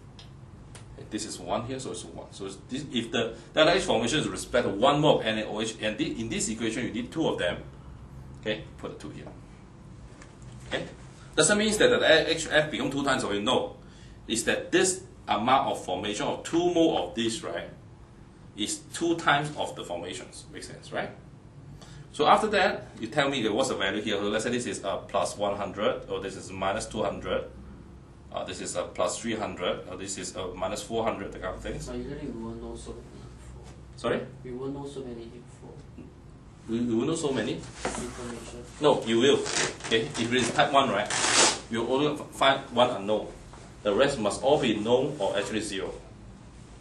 Okay, this is 1 here, so it's 1. So it's this, if the delta H formation is with respect to 1 mole of NaOH, and in this equation you need 2 of them, okay, put a 2 here. Okay? Doesn't mean that the HF become 2 times of it, no. It's that this amount of formation of 2 mole of this, right, is 2 times of the formations. Makes sense, right? So after that, you tell me what's the value here. So let's say this is plus 100, or this is minus 200, this is plus 300, or this is minus 400, the kind of things. But usually we won't know so many info. Sorry? We won't know so many info. We will know so many? Information. No, you will. Okay, if it is type 1, right, you'll only find 1 unknown. The rest must all be known or actually 0.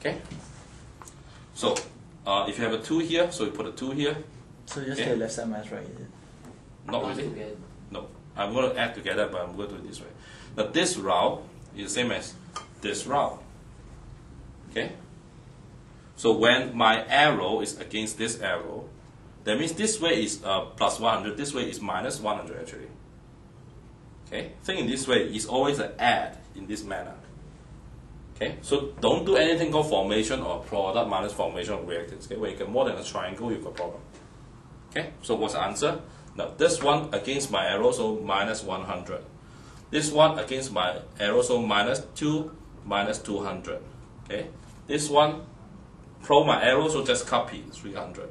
Okay? So, if you have a 2 here, so you put a 2 here. So just Okay. get left side minus right, is it? Not Not really. together. No. I'm going to add together, but I'm going to do it this way. But this route is the same as this route. Okay? So when my arrow is against this arrow, that means this way is plus 100, this way is minus 100 actually. Okay? Think in this way, it's always an add in this manner. Okay? So don't do anything called formation or product minus formation of reactants. Okay? When you get more than a triangle, you've got a problem. Okay? So what's the answer? Now this one against my arrow, so minus 100. This one against my arrow, so minus 2, minus 200. Okay? This one pro my arrow, so just copy 300.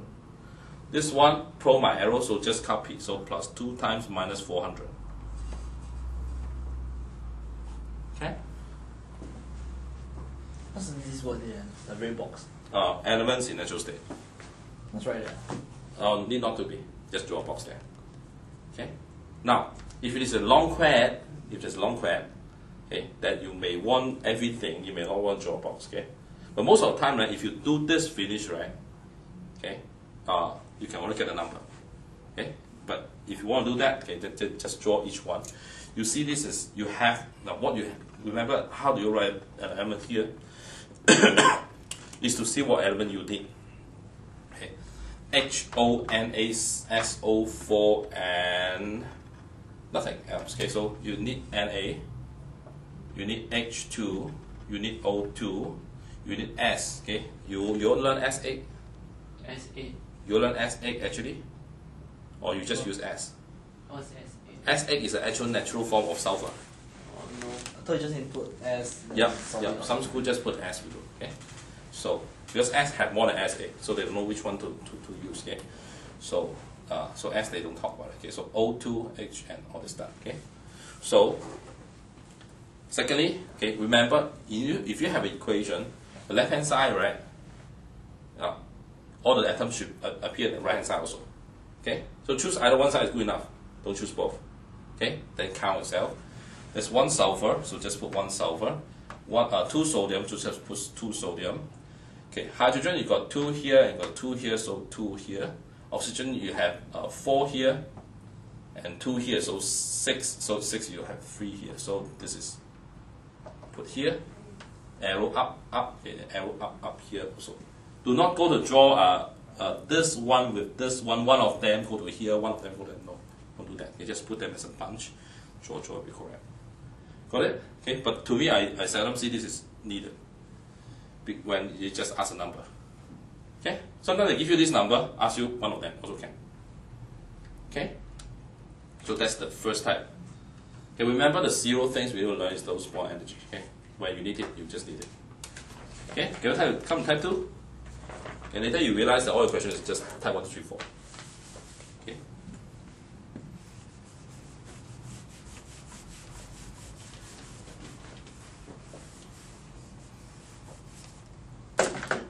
This one pro my arrow, so just copy, so plus 2 times minus 400. Okay? What's this word here? The red box. Elements in natural state. That's right there. Need not to be. Just draw a box there. Okay? Now, if it is a long quad, okay, that you may want everything, you may not want to draw a box, okay? But most of the time, right, if you do this finish, right, okay, you can only get a number. Okay? But if you want to do that, okay, just draw each one. You see this is, you have, now what you, remember how do you write an element here? Is to see what element you need. Okay. HONASO4 and nothing else. Okay, so you need Na, you need H2, you need O2, you need S. Okay, you learn S8. S8. You learn S8 actually, or you just use S. What's S8? S8 is an actual natural form of sulfur. Oh no. I thought you just input S. Yep. Some school just put S below. Okay, so because S have more than S8, so they don't know which one to use. Okay, so so S they don't talk about it. Okay, so O2, H, and all this stuff. Okay, so secondly, okay, remember if you have an equation, the left hand side, right? All the atoms should appear at the right hand side also. Okay, so choose either one side is good enough. Don't choose both. Okay, then count yourself. There's one sulfur, so just put one sulfur. Two sodium, so just put 2 sodium. Okay, hydrogen you got 2 here and got 2 here, so 2 here. Oxygen you have 4 here and 2 here, so 6. So 6 you have 3 here. So this is put here. Arrow up, okay, arrow up here also. Do not go to draw this one with this one. One of them go to here, one of them go to no. Don't do that. You just put them as a bunch. Draw will be correct. Got it? Okay, but to me, I seldom see this is needed when you just ask a number. Okay? Sometimes they give you this number, ask you one of them, also can. Okay? So that's the first type. Okay, remember the 0 things we will learn is those small energy. Okay? When you need it, you just need it. Okay? Come to type 2. And later you realize that all the questions is just type 1, 2, 3, 4. Okay?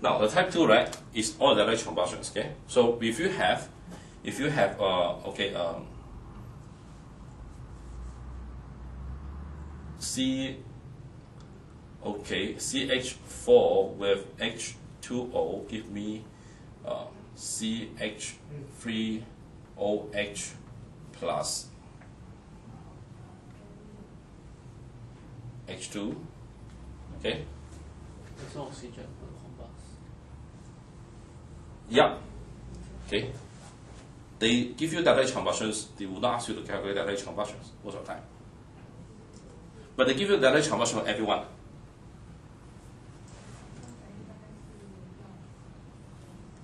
Now the type 2, right, is all the direct combustions. Okay? So if you have CH4 with H2O give me CH3OH plus H2. Okay? There's no oxygen will combust. Yeah. Okay. They give you direct combustions, they will not ask you to calculate direct combustions most of the time. But they give you direct combustion of everyone.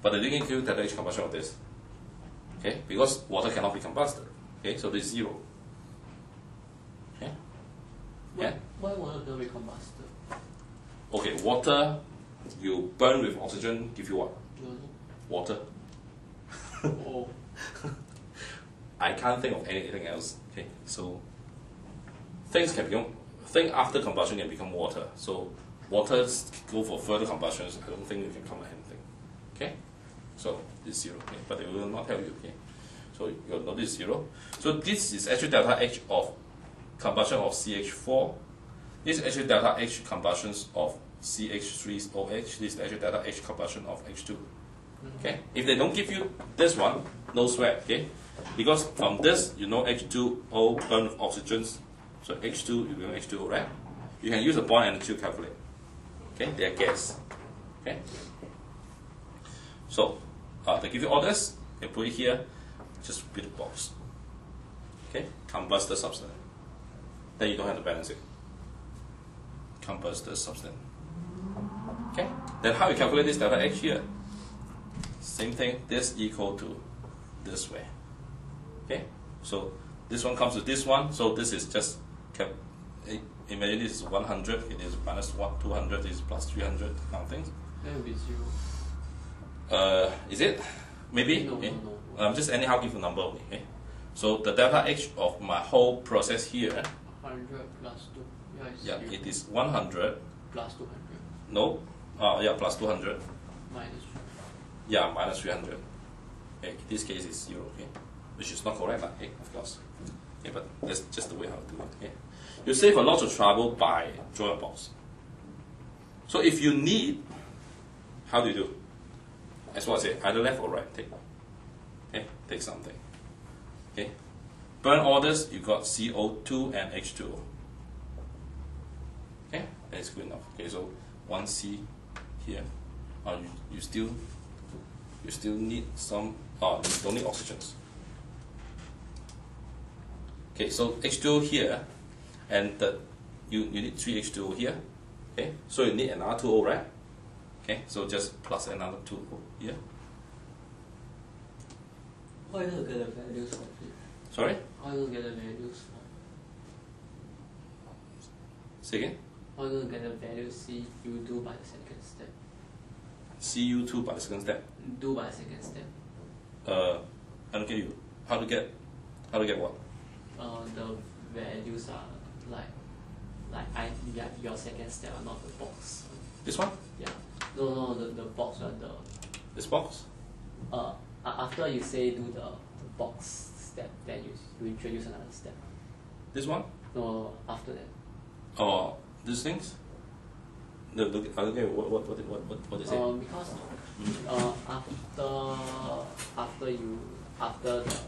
But they didn't give you direct combustion of this. Okay? Because water cannot be combusted. Okay, so this is 0. Okay? Yeah? Why water cannot be combusted? Okay, water you burn with oxygen give you what? Water. Oh. I can't think of anything else. Okay, so things after combustion can become water. So water go for further combustions. I don't think you can come at anything. Okay, so this is 0. Okay, but they will not tell you. Okay, so you'll notice 0. So this is actually delta H of combustion of CH4. This is actually delta H combustions of CH3OH. This is actually delta H combustion of H2. Okay, if they don't give you this one, no sweat. Okay, because from this you know H2O burn with oxygens, so H2 you know H2O, right? You can use the bond energy to calculate. Okay, they are gas. Okay, so they give you all this, they put it here, just build a box. Okay, combust the substance. Then you don't have to balance it. Combust the substance. Okay, then how you calculate this delta H here? Same thing, this equal to this way. Okay, so this one comes to this one, so this is just imagine this is 100, it is minus 200, this is plus 300 kind of things. That will be 0. Is it? Maybe? No, okay. no. Just anyhow give a number only. Okay. So the delta H of my whole process here, 100 plus 2. yeah, it is 100. Plus 200. No, yeah, plus 200. Minus 3. Yeah, minus 300. Okay, in this case is 0, okay? Which is not correct, okay, of course. Okay, but that's just the way how to do it. Okay? You save a lot of trouble by drawing a box. So if you need, how do you do? As what I say, either left or right, take. Okay, take something. Okay, burn orders, you got CO2 and H2O. Okay, that's good enough. Okay, so 1C here. You still need some. You don't need oxygens. Okay, so H2O here, and you need 3 H2O here. Okay, so you need another 2O, right? Okay, so just plus another 2O here. How you get the values of it? Sorry? How you get the values of? Say again? How you get the value C you do by the second step? Cu2 by the second step. Do by the second step. I don't get you. How to get what? The values are like your second step are not the box. This one? Yeah. No, the box one, This box? after you say do the box step, then you introduce another step. This one? No, after that. Or these things? I don't get what is it? Because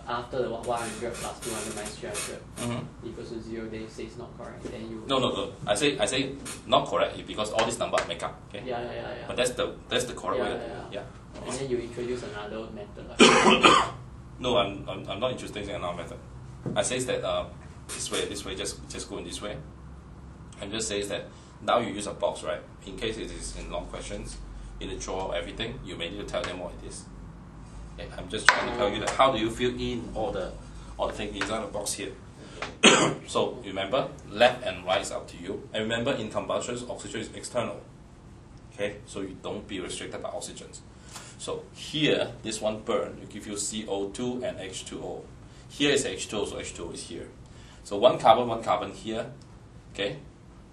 after the 100 plus 200 minus 300 equals to 0, then you say it's not correct. Then you No. I say not correct because all these numbers make up. Okay. Yeah. But that's the correct way. Yeah. And then you introduce another method. Like No, I'm not interested in another method. I say that this way, just go in this way. And just says that now you use a box, right? In case it is in long questions, in the draw everything, you may need to tell them what it is. Okay, I'm just trying to tell you that how do you fill in all the things inside the box here. So remember, left and right is up to you. And remember, in combustion, oxygen is external. Okay, so you don't be restricted by oxygens. So here, this one burn, you give you CO2 and H2O. Here is H2O, so H2O is here. So one carbon here. Okay.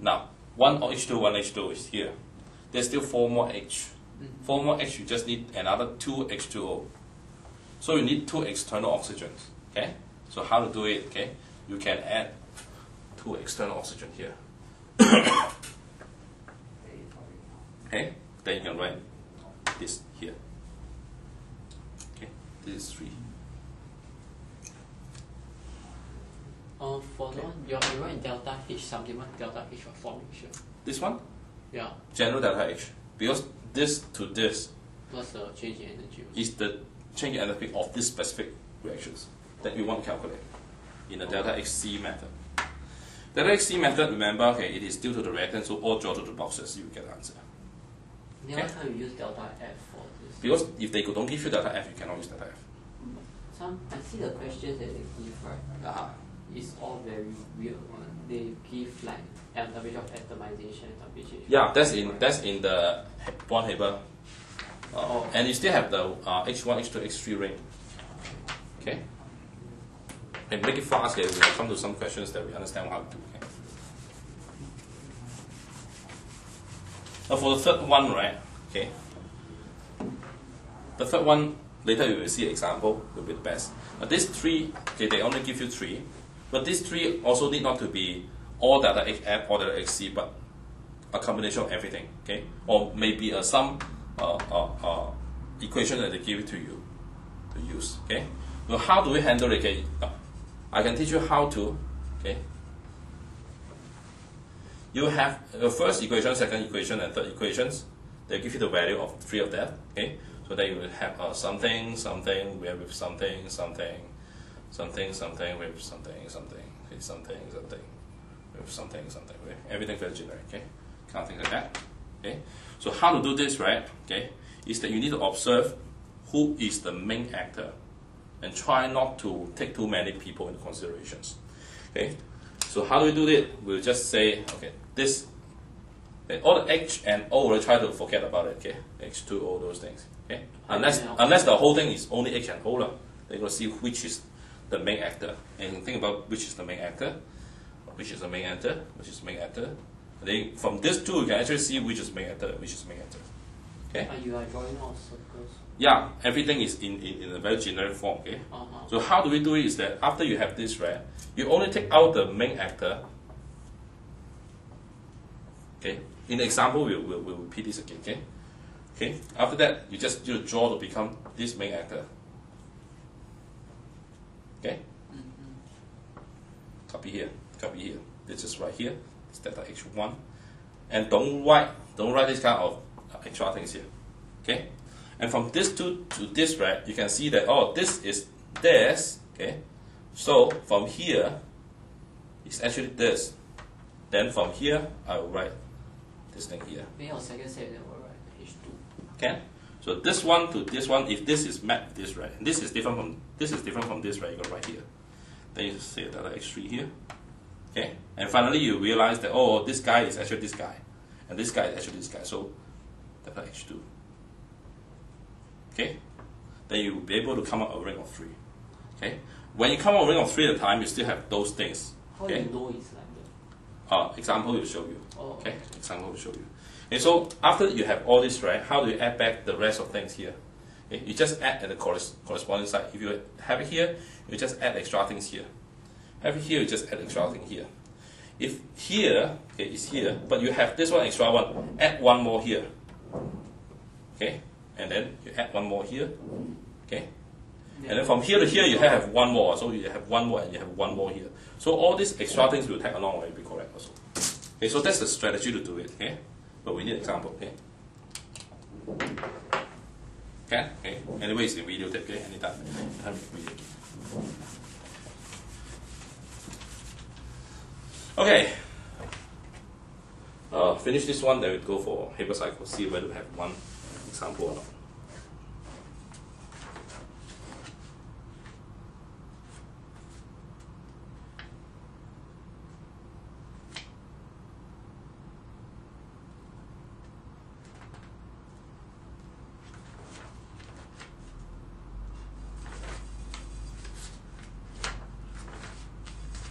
Now, one H2O, one H2O is here. There's still 4 more H. 4 more H, you just need another 2 H2O. So you need 2 external oxygens. Okay? So how to do it? Okay? You can add 2 external oxygen here. Okay? Then you can write this here. Okay? This is 3. For the one, you write delta H something, what delta H for formation? This one? Yeah. General delta H. Because this to this What's the change in energy? is the change in enthalpy of this specific reactions that we want to calculate in the delta HC method. Delta HC method, remember, okay, it is due to the reactant, so all draw to the boxes, you get the answer. Then why can't you use delta F for this? Because if they don't give you delta F, you cannot use delta F. I see the questions that they give, right? It's all very weird one. They give like average of atomization and temperature. Yeah, that's in the bond paper. And you still have the H1, H2, H3 ring. Okay? And make it fast, okay? We'll come to some questions that we understand how to do. Okay? Now for the third one, right? Okay. The third one, later you will see an example, will be the best. But these 3, okay, they only give you 3. But these 3 also need not to be all delta HF or delta HC, but a combination of everything, okay? Or maybe some equation that they give it to you to use, okay? So how do we handle it? Okay, I can teach you how to, okay? You have the first equation, second equation, and third equations. They give you the value of 3 of that, okay? So then you will have something, something, where with something, something, something, something, with something, something, okay, something, something, with something, something, okay? Everything very generic, okay? Kind of things like that, okay? So how to do this, right? Okay, is that you need to observe who is the main actor, and try not to take too many people into considerations. Okay, so how do we do it? We'll just say, okay, this, okay, all the H and O, we'll try to forget about it. Okay, H2O, those things. Okay, unless the whole thing is only H and O, they're going to see which is the main actor, and think about which is the main actor, which is the main actor, which is the main actor. And then from this two, you can actually see which is main actor, which is main actor. Okay. You are drawing all circles. Yeah, everything is in a very generic form. Okay. So how do we do it? Is that after you have this, right? You only take out the main actor. Okay. In the example, we'll repeat this again. Okay. Okay. After that, you just do draw to become this main actor. Okay. copy here, this is right here, it's delta H1, and don't write this kind of extra things here, okay? And from this to this, right, you can see that, oh, this is this, okay? So from here, it's actually this. Then from here, I will write this thing here. Then your second step, then we'll write H2. Okay? So this one to this one, if this is mapped this, right, and this is different from this, right, you go right here. Then you say delta H3 here. Okay? And finally you realize that, oh, this guy is actually this guy. And this guy is actually this guy. So delta H2. Okay? Then you will be able to come up a ring of 3. Okay? When you come up a ring of 3 at a time, you still have those things. How okay? do you know it's like that? Example will show you. Oh. Okay? Example will show you. And so after you have all this, right, how do you add back the rest of things here? Okay? You just add at the corresponding side. If you have it here, you just add extra things here. Have it here, you just add extra thing here. If here, okay, is here, but you have this one extra one, add one more here. Okay? And then you add one more here. Okay? And then from here to here, you have one more. So you have one more and you have one more here. So all these extra things will tag along and be correct also. Okay, so that's the strategy to do it. Okay? But we need an example. Okay? Okay? Anyway, it's a video tape. Okay? Anytime video. Okay. Finish this one, then we go for Haber cycle. See whether we have one example or not.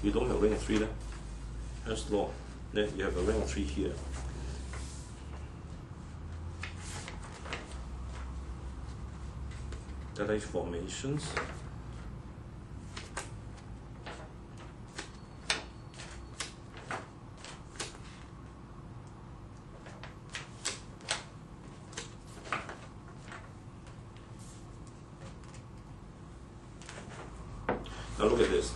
You don't have a ring of 3 there. That's law. Then you have a ring of 3 here. Delta H formations. Now look at this.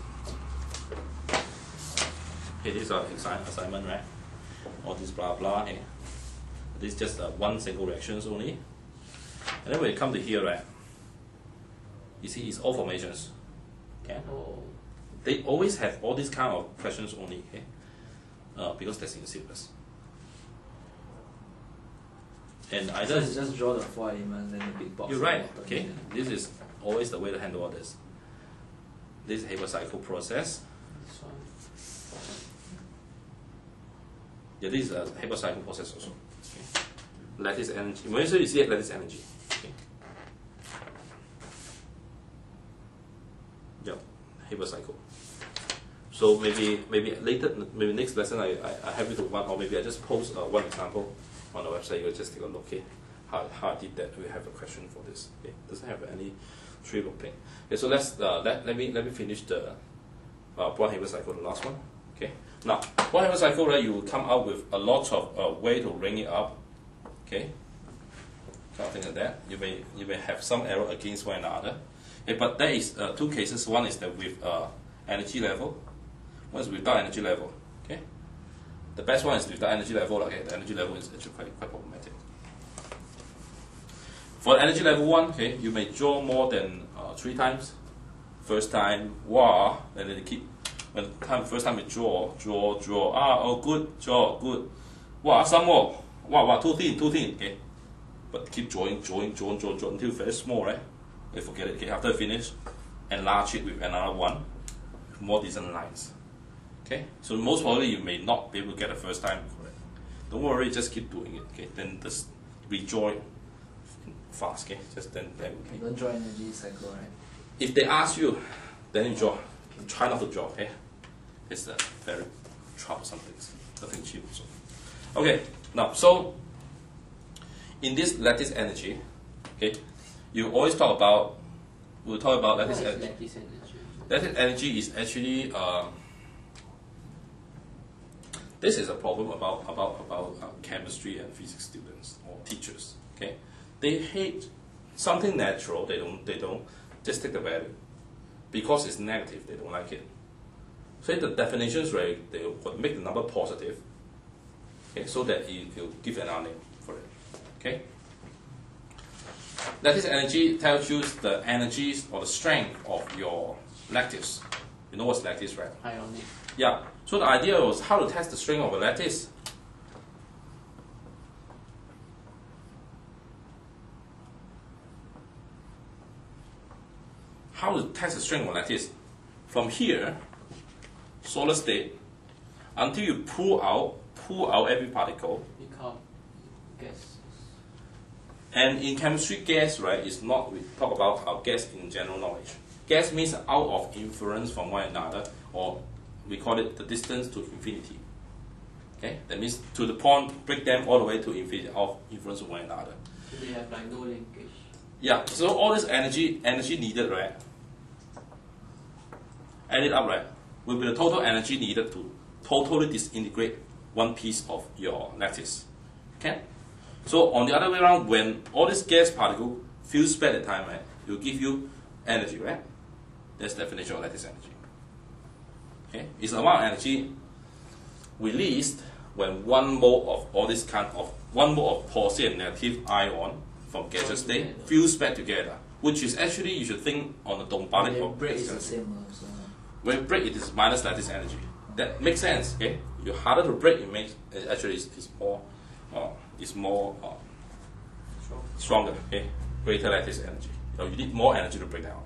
Okay, this is our assignment, right? All this blah blah. Okay. This is just one single reactions only. And then when you come to here, right? You see, it's all formations. Okay. Oh. They always have all these kind of questions only. Okay. Because that's in syllabus. And either So just draw the 4 elements and the big box. you're right. Okay. This is always the way to handle all this. This is Haber cycle process. This one. Yeah, this is a Haber cycle process also. Okay. Lattice energy. When you see it, lattice energy. Okay. Yeah, Haber cycle. So maybe later, maybe next lesson I have it to one, or maybe I just post one example on the website. You just take a look. Okay, how I did that. We have a question for this. Okay, doesn't have any tree looping. Okay, so let me finish the Born Haber cycle, the last one. Okay. Now, Born Haber cycle, right? You will come out with a lot of way to ring it up. Okay. Something like that. You may have some error against one another. Okay, but there is two cases. One is that with energy level. One is without energy level. Okay. The best one is without energy level. Okay, the energy level is actually quite problematic. For energy level 1, okay, you may draw more than 3 times. First time, wow, and then you keep. When first time you draw. Oh, good, draw, good. Wow, some more. Wow, too thin. Okay, but keep drawing until very small, right? Okay, forget it. Okay, after you finish, enlarge it with another one, with more decent lines. Okay, so most probably you may not be able to get the first time correct. Don't worry, just keep doing it. Okay, then just redraw it fast. Okay, just then. Okay. You don't draw energy cycle, right? If they ask you, then you draw. Okay. Try not to draw. Okay, it's very troublesome things. Nothing cheap. So. Okay, now so in this lattice energy, okay, you always talk about. We'll talk about lattice energy. Lattice energy is actually. This is a problem about chemistry and physics students or teachers. Okay, they hate something natural. They don't just take the value because it's negative. They don't like it. So the definitions, right, they will make the number positive, okay, so that it will give another name for it. Okay. Lattice energy tells you the energies or the strength of your lattice. You know what's lattice, right? Ionic. Yeah. So the idea was how to test the strength of a lattice. How to test the strength of a lattice? From here, solid state, until you pull out every particle. Become gas. And in chemistry, gas, right, is not, we talk about our gas in general knowledge. Gas means out of inference from one another, or we call it the distance to infinity. Okay, that means to the point, break them all the way to infinity of influence of one another. So they have like no linkage. Yeah, so all this energy needed, right? Add it up, right? Will be the total energy needed to totally disintegrate one piece of your lattice. Okay? So on the other way around, when all this gas particle feels bad at time, right, it will give you energy, right? That's the definition of lattice energy. Okay? It's the amount of energy released when 1 mole of all this kind of 1 mole of positive and negative ion from gaseous state fuse back together, which is actually, you should think on the Dombalic When of break is lattice the energy. same. So. When you break, it is minus lattice energy. That makes sense. Okay, you're harder to break. It makes actually it's more stronger. Okay, greater lattice energy. So you need more energy to break down.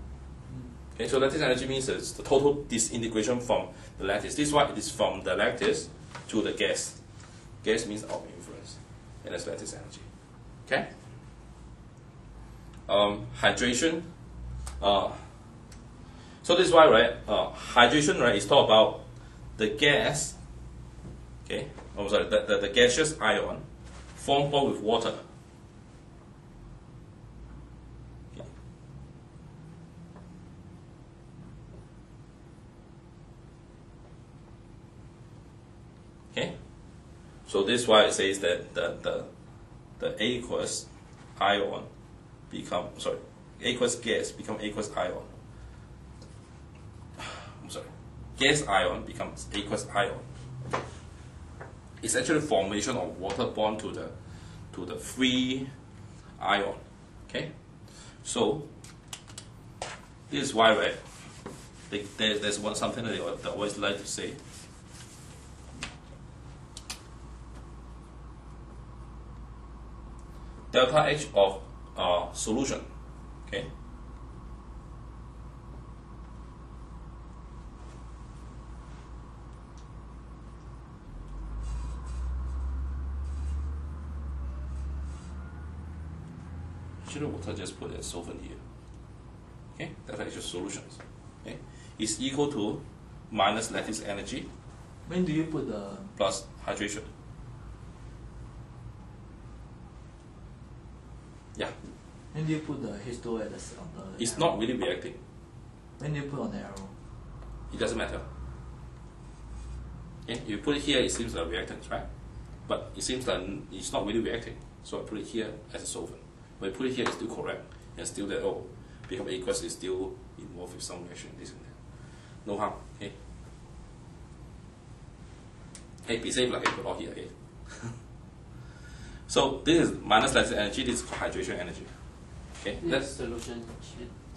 Okay, so lattice energy means it's the total disintegration from the lattice. This is why it is from the lattice to the gas. Gas means out of influence, and that's lattice energy. Okay. Hydration. So this is why, right? Hydration, right, is talk about the gas. Okay. Oh, sorry. The gaseous ion formed with water. Okay. So this is why it says that the aqueous ion become aqueous gas become aqueous ion. I'm sorry. Gas ion becomes aqueous ion. It's actually formation of water bond to the free ion. Okay. So this is why, right? There's something that they always like to say. Delta H of solution, okay, should water just put a solvent here, okay, delta H of solutions, okay, is equal to minus lattice energy. When do you put the plus hydration? Yeah. When do you put the H2O at the on the? It's arrow? not really reacting. When do you put on the arrow? It doesn't matter. Okay? You put it here, it seems like reactants, right? But it seems like it's not really reacting. So I put it here as a solvent. When I put it here, it's still correct. And still that, become aqueous is still involved with some reaction, this and that. No harm. Okay? Hey, be safe, like I put all here, okay? So this is minus lattice energy, this is hydration energy. Okay, that's solution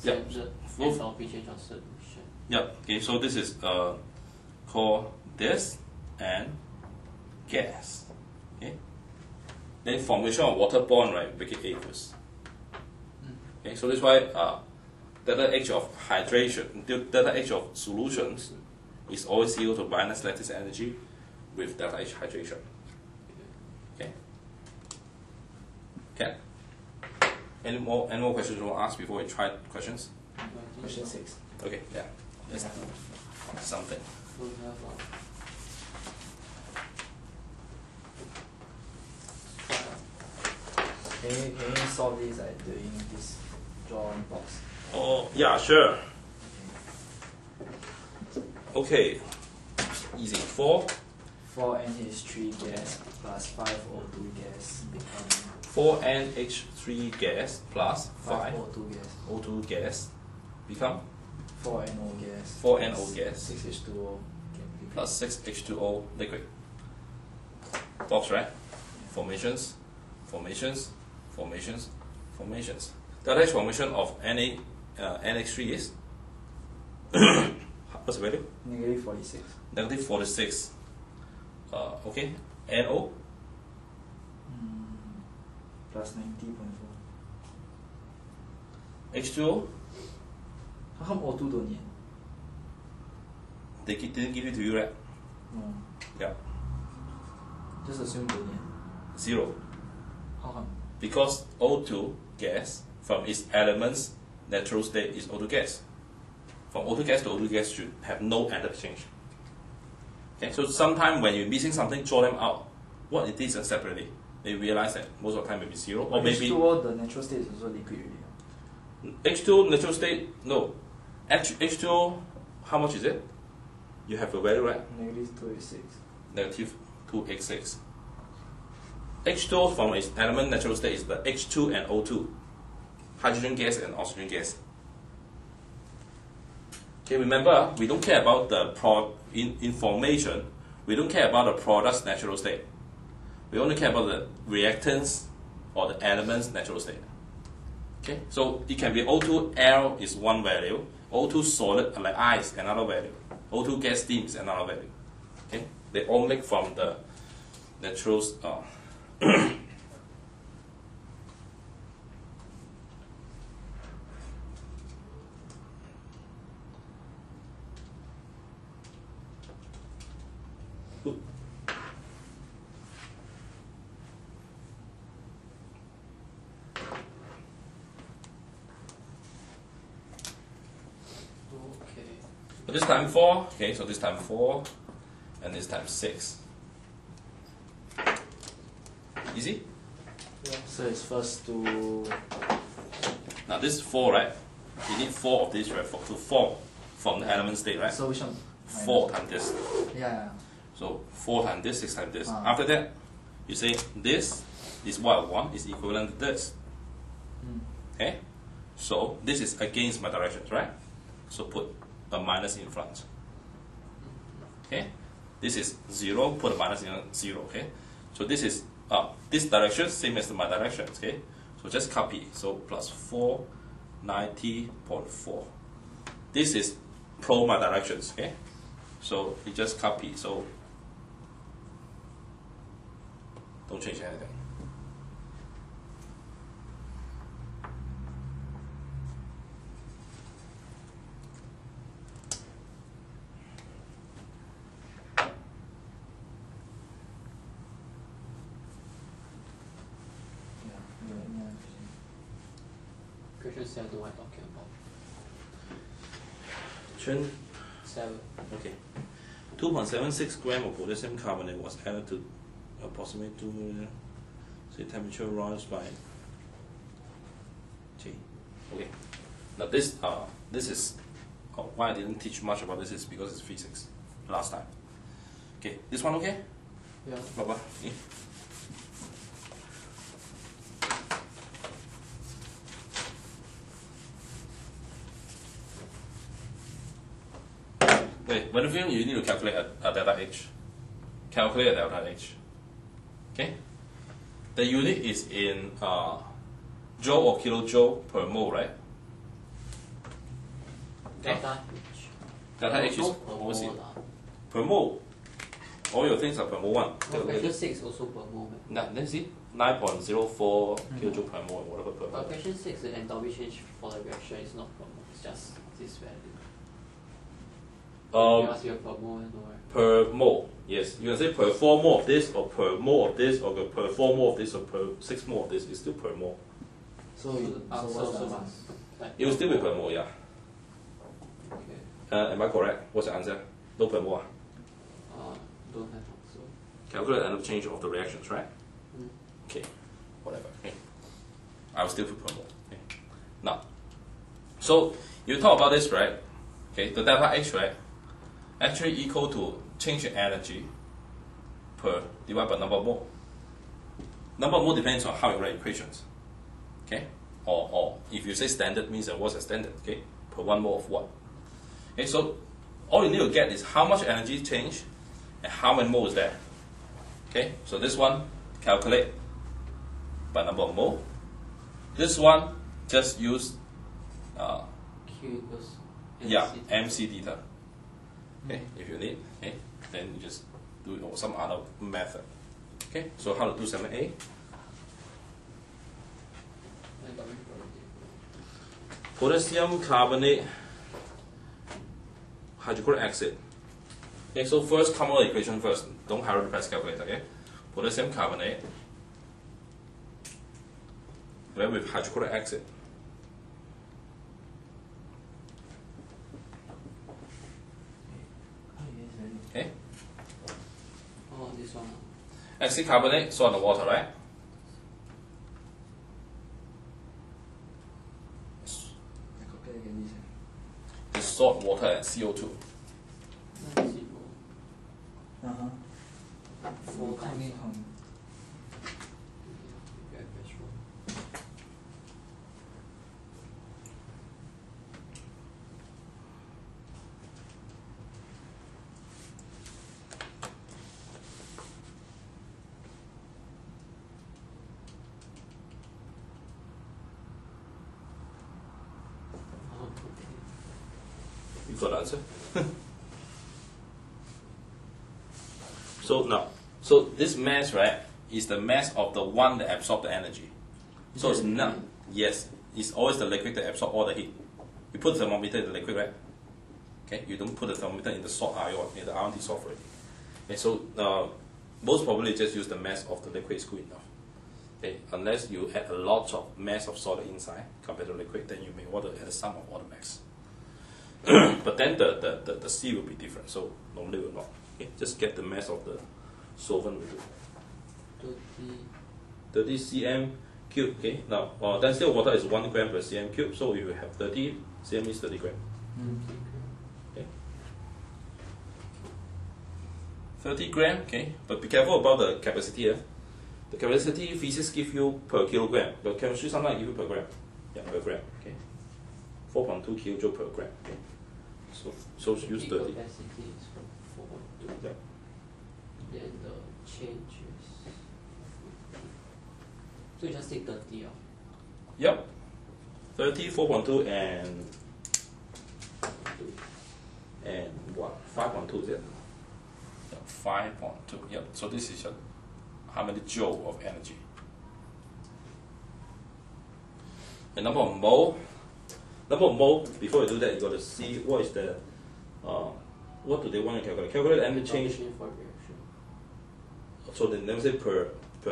yep. enthalpy change of solution. Yep. Okay, so this is called this and gas. Okay. Then formation of water bond, right, make it aqueous. Okay, so this is why delta H of hydration, delta H of solutions is always equal to minus lattice energy with delta H hydration. Okay. Okay. Any more questions you want to ask before we try questions? Question 6. Okay, yeah. That's something. Can you solve this doing this drawing box? Oh, yeah, sure. Okay. Easy. 4 NH3 gas plus 5O2 gas become 4NH3 gas plus 5O2 gas. O2 gas become 4NO gas. 4NO gas. 6H2O plus 6 H2O liquid. Box, right? Formations, formations, formations, formations. The next formation of NH3 is what's the value? Negative 46. Negative 46. Okay, NO Plus 90.4. H2O. How come O2 don't need? They didn't give it to you, right? No. Yeah, Just assume don't need. 0. How come? Because O2 gas from its elements natural state is O2 gas. From O2 gas to O2 gas should have no atom exchange. Okay, so sometimes when you're missing something, draw them out. What it is separately. They realize that most of the time maybe 0 or maybe H2O, the natural state is also liquid already. H2O natural state, no. H2O, how much is it? You have a value, right? Negative 286. Negative 286. H2O from its element natural state is the H2 and O2. Hydrogen gas and oxygen gas. Okay, remember, we don't care about the information. We don't care about the product's natural state. We only care about the reactants or the element's natural state. Okay, so it can be O2L is one value, O2 solid like ice another value, O2 gas steam is another value. Okay, they all make from the natural. So this time 4, okay, so this time 4, and this time 6. Easy? Yeah. So it's first to. Now this is 4, right? You need 4 of this, right, to form from the element state, right? So which one? 4 times this. Yeah. So 4 times this, 6 times this. Ah. After that, you say this is what I want, is equivalent to this. Okay? So this is against my directions, right? So put a minus in front. Okay? This is 0, put a minus in 0, okay? So this is this direction, same as my direction, okay? So just copy. So plus 490.4. This is pro my directions, okay? So you just copy. So don't change anything. Question 7, what I'm talking about? Question 7. Okay. 2.76 gram of potassium carbonate was added to approximately 2 million. So temperature rise by T. Okay. Now this is why I didn't teach much about this is because it's physics last time. Okay, this one okay? Yeah. Bye bye. Okay. Wait, when you feel you need to calculate a delta H. Calculate a delta H. Okay? The unit is in joule or kilojoule per mole, right? Okay. Delta H. Delta H is per always in mole lah. per mole. All your things are per mole 1. No, question 6 also per mole. Now, then see 9.04 kilojoule per mole, whatever per But mole. question 6, the enthalpy change for the reaction is not per mole, it's just this value. You must be a per mole, no, right? Per mole, yes. You can say per 4 mole of this, or per mole of this, or per 4 mole of this, or per 6 mole of this. It's still per mole. So what's the answer? Like, It will still be per mole, yeah. okay. Am I correct? What's the answer? No per mole. Don't have also. Calculate the change of the reactions, right? Okay, whatever. Okay. I will still put per mole. Okay. Now, so you talk about this, right? Okay, the delta H, right? Actually equal to change in energy per divided by number of mole. Number of mole depends on how you write equations. Okay? Or if you say standard means what's a standard? Okay? Per 1 mole of what? Okay, so all you need to get is how much energy change and how many mole is there. Okay, so this one calculate by number of mole. This one just use Q equals MC theta. Okay, if you need, okay, then you just do it or some other method. Okay, so how to do 7A? Potassium carbonate, hydrochloric acid. Okay, so first come out the equation first. Don't hurry to press calculator. Okay, potassium carbonate with hydrochloric acid. Okay. Oh, this one. Acid carbonate, so on the water, right? It's salt, water, and CO2. Four times. You got the answer? So now, so this mass, right, is the mass of the one that absorbs the energy. So it's not, yes, it's always the liquid that absorbs all the heat. You put the thermometer in the liquid, right? Okay, you don't put the thermometer in the salt ion, in the ion dissolved already. Okay, so most probably just use the mass of the liquid is good enough. Okay, unless you add a lot of mass of solid inside compared to liquid, then you may want to add the sum of all the mass. But then the C will be different, so normally will not. Okay, just get the mass of the solvent will do. 30 cm cube. Okay, now density of water is 1 gram per cm cube, so you have 30 cm is 30 gram. Okay, 30 gram. Okay, but be careful about the capacity here. The capacity physics give you per kilogram, but chemistry sometimes give you per gram. Yeah, per gram. Okay, 4.2 kJ per gram. Okay. So use 30. Capacity is 4.2. Yeah. Then the change is. So you just take 30 off. Yep. 30, 4.2, and what? 5.2 is it? Yeah, 5.2. Yep. So this is how many joule of energy? The number of mole. Number of mole. Before you do that, you got to see what is the what do they want to calculate? Calculate the energy change. For reaction. So they never say per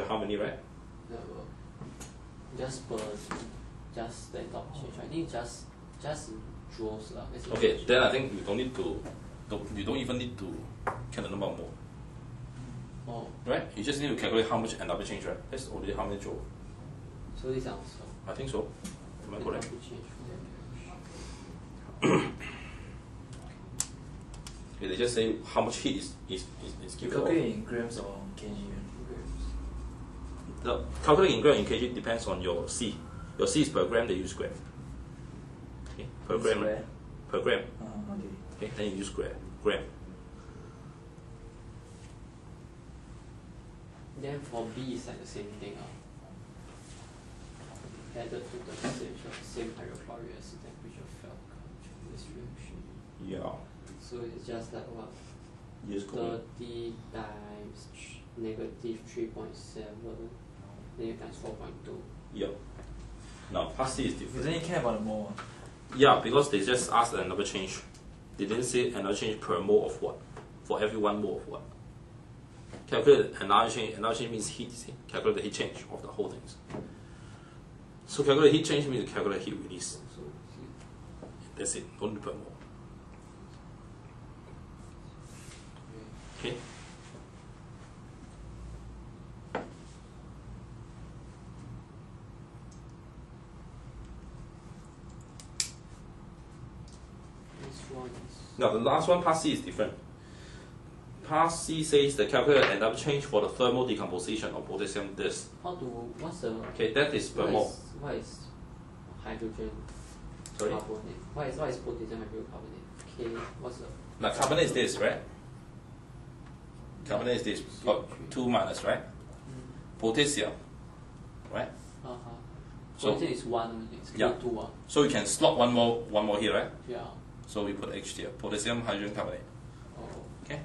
how many, right? No, just per just the top change. I think just in joules lah. Okay, then I think you don't need to. You don't even need to count the number of mole. Oh. Right? You just need to calculate how much enthalpy change, right? That's already how many joule. So this answer. I think so. Am I correct? Enthalpy change for reaction. Okay, they just say how much heat is given. Calculate in grams or kg? The calculating in gram and kg depends on your C. Your C is per gram, they use gram. Okay, per gram. Square? Per gram. Okay. Okay, then you use gram. Then for B is like the same thing. Added to the percentage of same hydrochloric acid temperature fell from this reaction. Yeah. So it's just like what? Use 30 times negative 3.7, then you times 4.2. Yeah. Now, part C is different. Doesn't it care about the mole? Yeah, because they just asked another change. They didn't say another change per mole of what. For every 1 mole of what. Calculate another change. Another change means heat. See? Calculate the heat change of the whole things. So calculate heat change means calculate heat release. That's it. Only per mole. Okay. This one is. Now the last one, part C, is different. Part C says the calculate enthalpy change for the thermal decomposition of potassium disc. What's the. Okay, that is per mole. What is hydrogen? Sorry? Carbonate. What is potassium hydrocarbonate? K, what's the... Now carbonate is this, right? Carbonate is this. Oh, 2 minus, right? Potassium, right? So potassium is 1 only. It's Yeah. K2. So you can slot one more here, right? Yeah. So we put H here. Potassium hydrogen carbonate. Oh. Okay.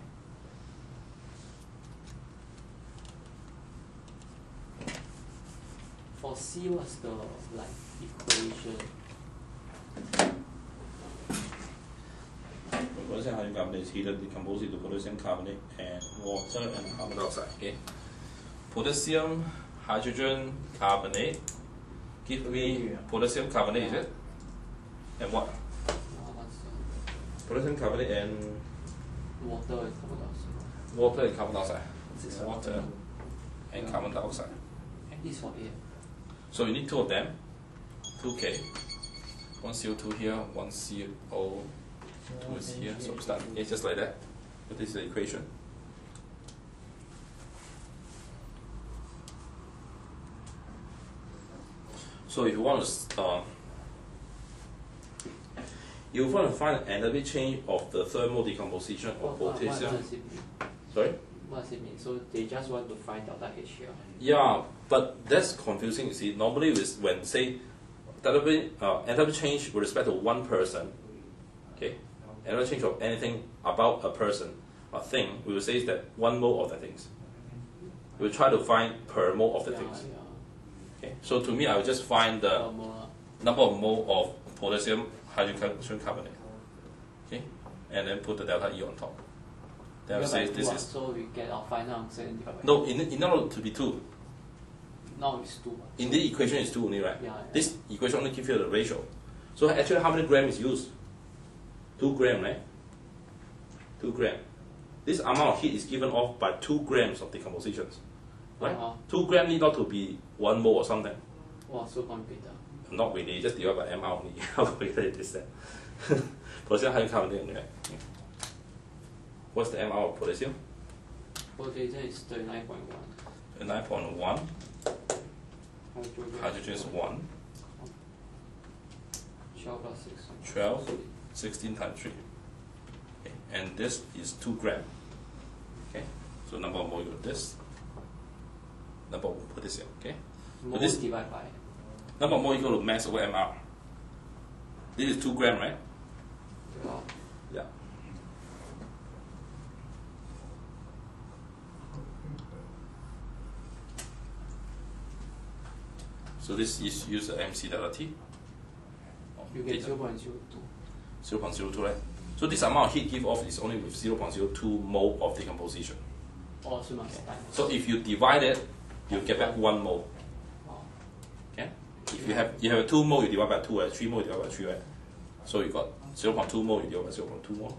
For C, what's the like equation? Potassium hydrogen carbonate is heated, decomposed into potassium carbonate and water and carbon dioxide. Okay. Potassium hydrogen carbonate. Give me potassium carbonate, is it? And what? Potassium carbonate and Water and carbon dioxide. water and carbon dioxide. Water and carbon dioxide. This is for A. So you need 2 of them. 2K. 1 CO2 here, 1 CO2 is here. So we start it's just like that. But this is the equation. So if you want to find an enthalpy change of the thermal decomposition of potassium. What does it mean? Sorry? What does it mean? So they just want to find delta H here. Yeah, but that's confusing. You see, normally when say enthalpy change with respect to one person, okay, enthalpy change of anything about a person, a thing, we will say that 1 mole of the things. We will try to find per mole of the things. Okay, so to me, I will just find the number of mole of potassium hydrogen carbonate. Okay, and then put the delta E on top. Then I will say this is. So we get our final answer in divided by No, in order to be 2. now it's 2. In the equation is 2 only, right? Yeah. This equation only gives you the ratio. So actually, how many grams is used? 2 grams, right? 2 grams. This amount of heat is given off by 2 grams of decompositions, right? 2 grams need not to be 1 mole or something. Wow, so complicated. Not really, just divide by mR only. How complicated it is that? Potassium hydrocarbonate only, right? What's the mR of potassium? Potassium is 39.1. 9.1. Hydrogen is 1. 12 plus 6. 12, 16 times 3. Okay. And this is 2 grams. Okay. So number of mole equal to this. Number of potassium. Okay. Mole this divided by. number of mole equal to mass over mR. This is 2 grams, right? Wow. Yeah. So this is use the MC delta T. You get 0.02. 0.02, right? So this amount of heat give off is only with 0.02 mole of decomposition. Oh, so much time. So if you divide it, you get back 1 mole. Wow. Okay? If you have 2 mole, you divide by 2, right? 3 mole, you divide by 3, right? So you got 0.2 mole, you divide by 0.2 mole.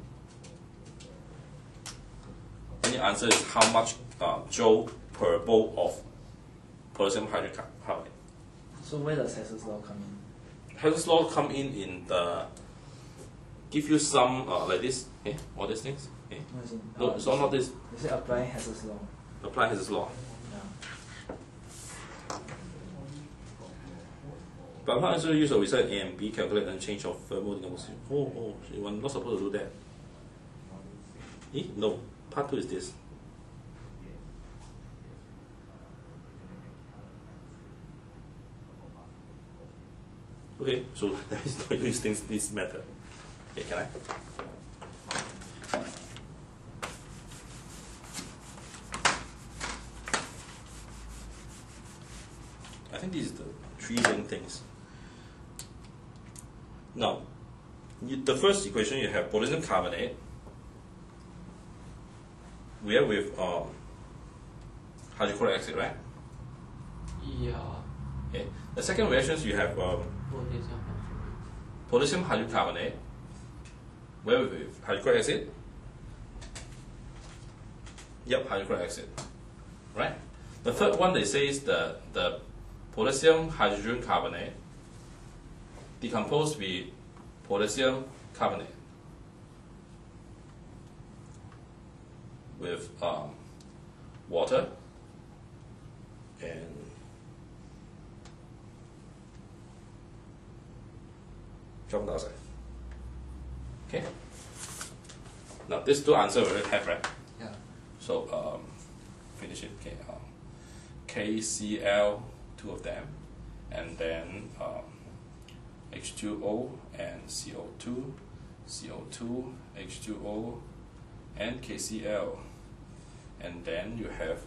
And the answer is how much joule per mole of potassium hydrocarbonate. So where does Hess's law come in? Hess's law come in the give you some like this, okay? All these things. Okay? No, it's all not this. You say apply Hess's law. Apply Hess's law. Yeah. But how actually use a result A and B calculate and change of thermal decomposition? Oh, you are not supposed to do that. No, part 2 is this. Okay, so there is no use this method. Okay, can I? I think these are the 3 main things. Now, the first equation you have potassium carbonate. We have with hydrochloric acid, right? Yeah. Okay. The second reactions you have potassium hydrocarbonate. Where with hydrochloric acid? Yep, hydrochloric acid. Right? The third one they say is the potassium hydrogen carbonate decomposed with potassium carbonate with water and Drop the outside. Okay. Now these two answers we already have, right? Yeah. So finish it. Okay. KCl, two of them, and then H2O and CO2, CO2, H2O, and KCl, and then you have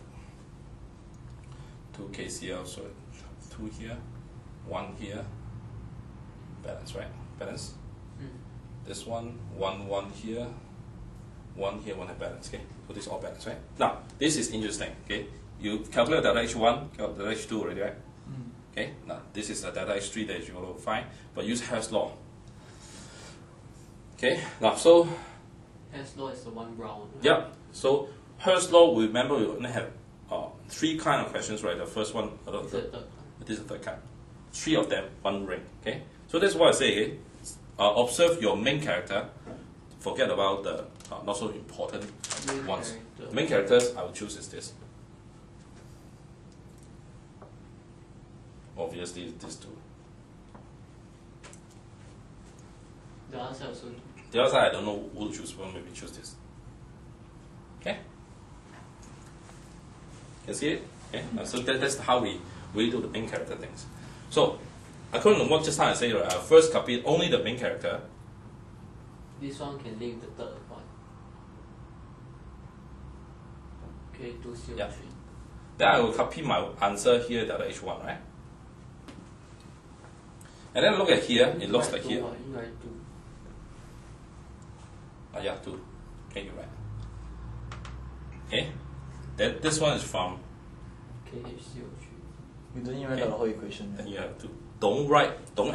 two KCl, so two here, one here, balance, right? Balance. This one here, one here, one have balance. Okay, so this is all balance, right? Now this is interesting. Okay, you calculate delta H1, delta H2 already, right? Okay, now this is a delta H3 that you want to find, but use Hess law. Okay, now so Hess law is the one round. Right? yeah, so Hess law, remember we only have three kind of questions, right? The first one, this is the third kind. Three of them, one ring. Okay, so that's why I say, okay, observe your main character. Forget about the not so important ones. Main characters I will choose is this. Obviously, these two. The other side also. The other side, I don't know who to choose. Well, maybe choose this. Okay. Can see it? Okay. So that's how we do the main character things. So, according to what just now I said, right, first copy only the main character. This one can link the third one. Okay, 2 CO3. Yeah. Then I will copy my answer here, delta H1, right? And then look at here, it looks like here. You write 2. Yeah, 2. Okay, you're right. Okay. Then this one is from. KHCO3. You don't even write the whole equation. Then you have to. Don't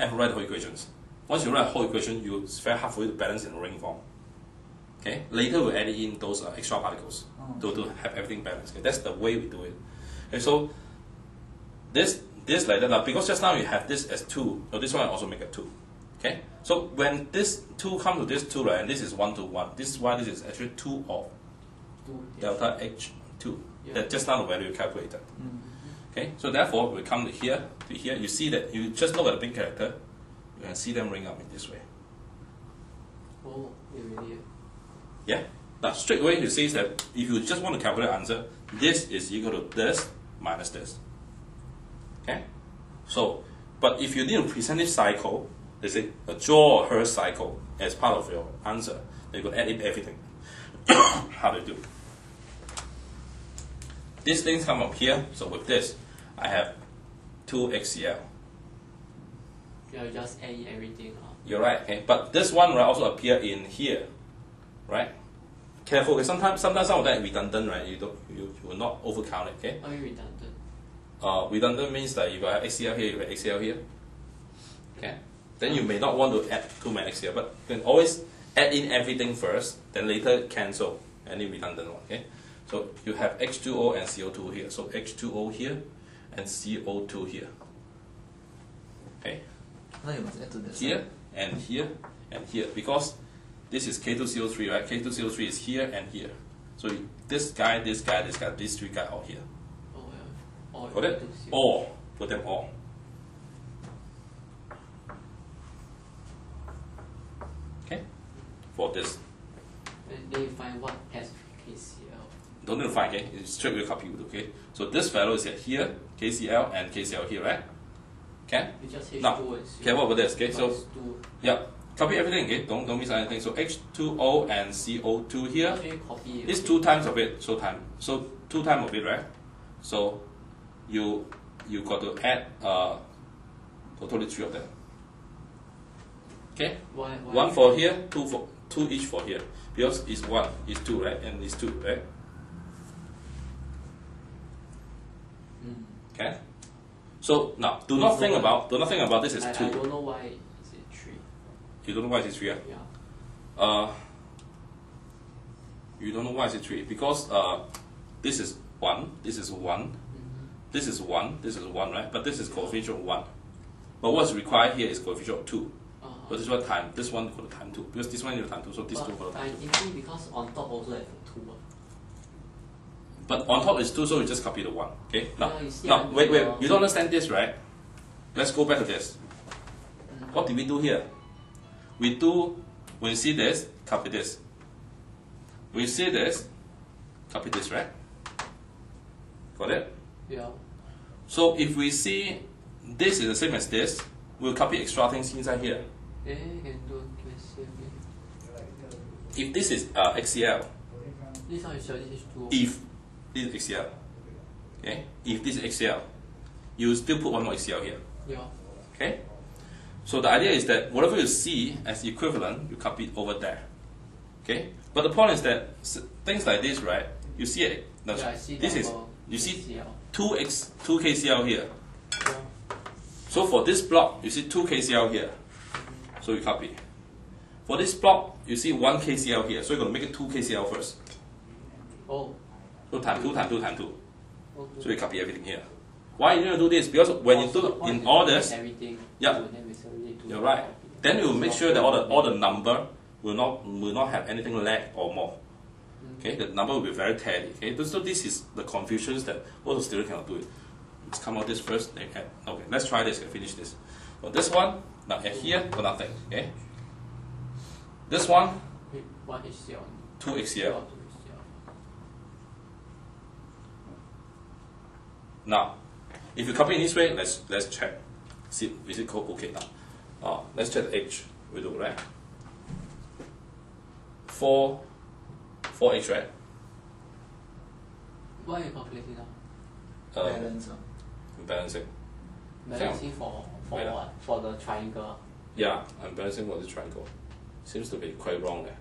ever write the whole equations. Once you write a whole equation, it's very hard for you to balance in ring form. Okay. Later we'll add in those extra particles to have everything balanced. Okay? That's the way we do it. Okay. So this like that now, because just now you have this as 2, so this one I also make a 2. Okay. So when this 2 comes to this 2, right, and this is 1 to 1, this is why this is actually 2 of delta H2. Yeah. That's just now the value you calculated. Okay, so therefore we come to here, you see that you just look at the big character, you can see them ring up in this way. Oh, really? Yeah. Now straight away you see that if you just want to calculate answer, this is equal to this minus this. Okay? So, but if you need to present this cycle, they say draw a Hertz cycle as part of your answer, then you can add in everything. How do you do? These things come up here, so with this, I have 2 HCl. Yeah, you just add in everything. You're right, okay? But this one will also appear in here, right? Careful, okay? Sometimes some of that is redundant, right? You will not overcount it, okay? Are you redundant? Redundant means that you got HCl here, you got HCl here. Okay? Then you may not want to add too many HCl, but you can always add in everything first, then later cancel any redundant one, okay? So you have H2O and CO2 here. So H2O here and CO2 here. Okay? Now you must add to this. Here and here and here. Because this is K2CO3, right? K2CO3 is here and here. So this guy, these 3 guys all here. Oh, yeah. All Got it? All. Put them all. Okay? For this. And then you find what has KCl. Don't need to find, okay? It's straight away copy, okay? So this value is here, KCl and KCl here, right? Okay? You just H2O Now, and CO2. careful about this, okay? So, 2. yeah, copy everything, okay? Don't miss anything. So H2O and CO2 here. How do you copy it? It's 2 times of it, so 2 times of it, right? So you got to add totally 3 of them. Okay? Why 1 for here, 2 each for here. Because it's 1, it's 2, right? And it's 2, right? Okay? So now do not think about this is 2. I don't know why is it 3. You don't know why it's 3, yeah? Yeah. You don't know why it's 3 because this is 1, this is 1, this is 1, this is 1, right? But this is coefficient of 1. But what's required here is coefficient of 2. But this one time, this one equal to time 2 because this one equal to time 2, so this 2 equal to time 2. I'm thinking because on top also have 2. But on top is 2, so you just copy the 1. Okay? Now, Yeah, wait. You don't understand this, right? Let's go back to this. What did we do here? we do, when you see this, copy this. When you see this, copy this, right? Got it? Yeah. So if we see this is the same as this, we'll copy extra things inside here. Can you see again? If this is XCl, This one is your, this is 2. if this is XCl, okay? If this is XCl, you still put one more XCl here, Yeah. okay? So the idea is that whatever you see as equivalent, you copy it over there, okay? But the point is that things like this, right? You see it. No, Yeah, I see this is double you see KCl. 2 KCl here. Yeah. So for this block, you see 2 KCl here. So you copy. For this block, you see 1 KCl here. So you're going to make it 2 KCl first. Oh. So times 2 times 2 times 2. Okay. So you copy everything here. Why you need to do this? Because when you So the do point in is orders, everything. yeah, to then we separate to you're right. Then you will make sure that all the number will not have anything less or more. Okay, the number will be very tally. Okay, so this is the confusions that most students cannot do it. Let's come out this first. Then add. Okay, let's try this and finish this. So this one, now add here for nothing. Okay. This one, 1 HCl. 2 XCl. 2 HCl. Now, if you copy in this way, let's check. See, is it called okay now? Let's check the H. We do right. 4H, right? Why are you calculating now? Balance. Balancing. Balancing for Yeah. what? For the triangle. Yeah, I'm balancing for the triangle. Seems to be quite wrong there.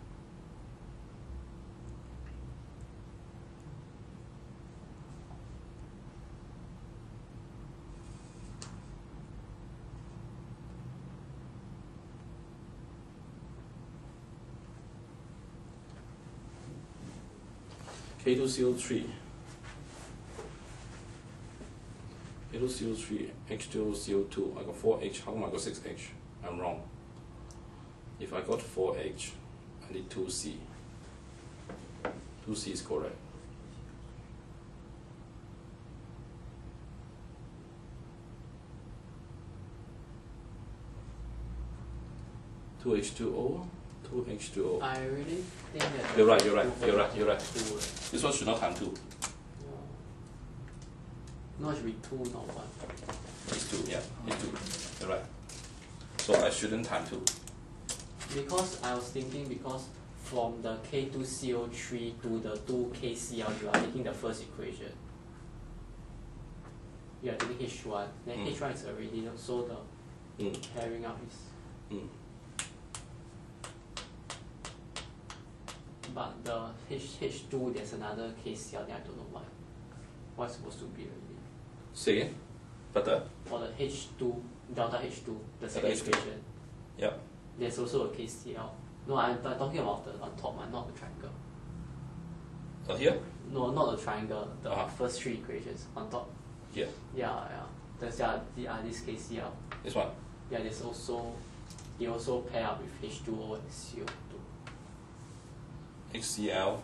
K2CO3. K2CO3, H2CO2. I got 4H. How come I got 6H? I'm wrong. If I got 4H, I need 2C. 2C is correct. Two H2O, 2H2O. I really think that. You're right. You're right. Two, This one should not times 2. no, it should be 2, not 1. It's 2, yeah. It's 2. You're right. So I shouldn't times 2. Because I was thinking, because from the K2CO3 to the 2KCl, you are taking the first equation. You are taking H1. Then H1 is already, so the carrying out is. But the H2, there's another KCl, then I don't know why. What's supposed to be already? Say again? Better? For the H2, delta H2, the second H2. equation, Yeah. there's also a KCl. No, I'm talking about the on top one, not the triangle. Here? No, not the triangle, the Uh-huh. first 3 equations on top. Here. Yeah. There's this KCl. This one. Yeah, there's also, they also pair up with H2O and CO2. HCl,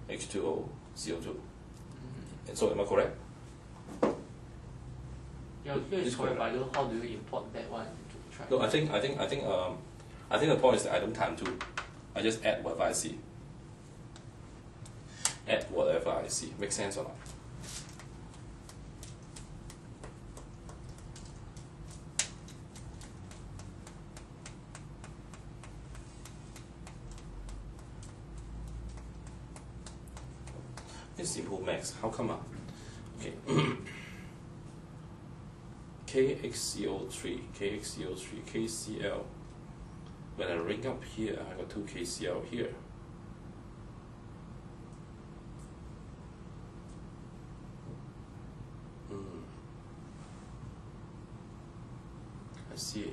H2O, CO2. And so am I correct? Yeah, here It's is correct, correct. but I don't know how do you import that one into the triangle. No, I think the point is that I don't times 2. I just add whatever I see. Add whatever I see. Make sense or not? It's simple max. How come? Okay. KXCO3, KCl. When I ring up here, I got 2 KCl here. I see.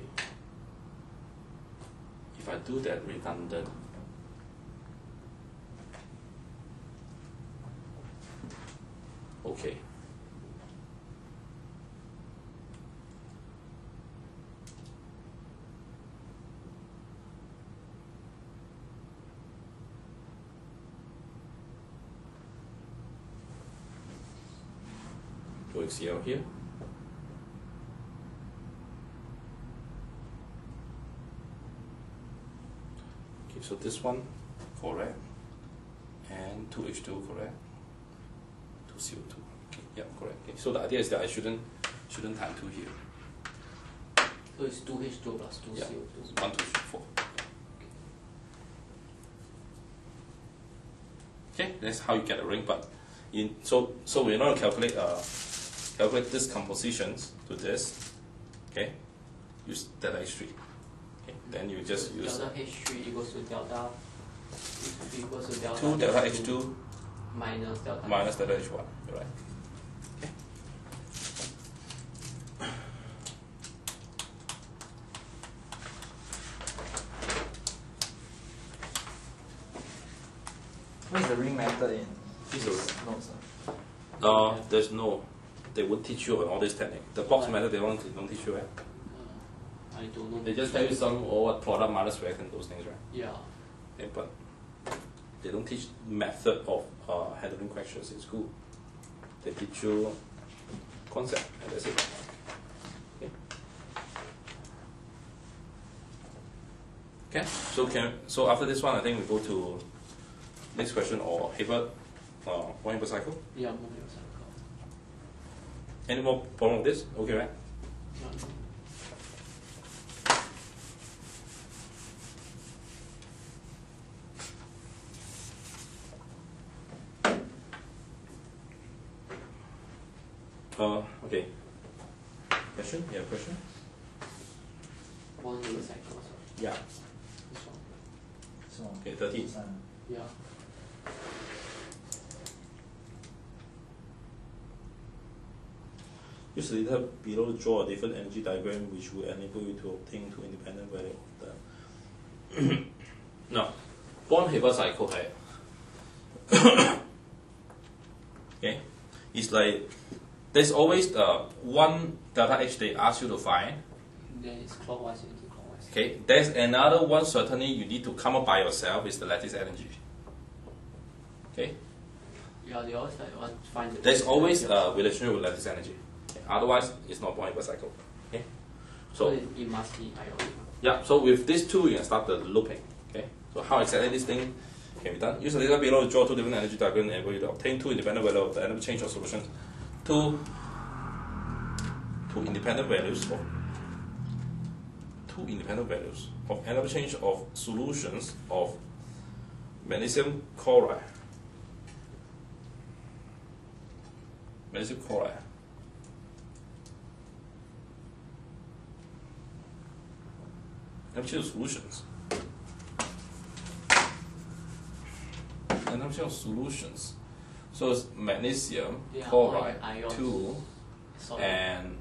If I do that redundant, okay. HCl here. Okay, so this one correct, and 2H2 correct, 2CO2. Okay, yeah, correct. Okay, so the idea is that I shouldn't time 2 here. So it's 2H2 plus 2CO2. Yeah, 1, 2, 3, 4. Okay, that's how you get a ring. But so we're going to calculate this compositions to this. Okay, use delta H3. Okay, then you just use delta H3 equals to delta 2 delta H2 minus delta H1. You're right. Okay. What is the ring method in This these is notes? there's no. They won't teach you on all this technique. The box method they don't teach you. I don't know. They just tell you some what product minus react and those things, right? Yeah. Okay, but they don't teach method of handling questions in school. They teach you concept, and that's it. Okay. Okay. So after this one, I think we go to next question or Hibbert, one Hibbert cycle. Yeah, moving cycle. Any more problem with this? Okay, right? Okay. Question? You have a question? One moving cycle. So Yeah. this one. So, Okay, 13. Yeah. Use the data below to draw a different energy diagram which will enable you to obtain two independent values of the now, Born-Haber cycle okay, it's like there's always one delta H they ask you to find. Then it's clockwise and anti-clockwise. Okay, there's another one certainly you need to come up by yourself is the lattice energy. Okay, Yeah, they always like want to find the. there's always a relationship with lattice energy. Okay? Otherwise, it's not Born-Haber cycle. Okay, so it must be ionic. yeah, so with these two, you can start the looping. Okay, so how exactly this thing can be done? Use the data below to draw two different energy diagrams and enable you to obtain two independent values of the energy change of solutions. Two independent values of energy change of solutions of magnesium chloride. Energy solutions. Energy of solutions. So it's magnesium chloride ions. 2 Solid. and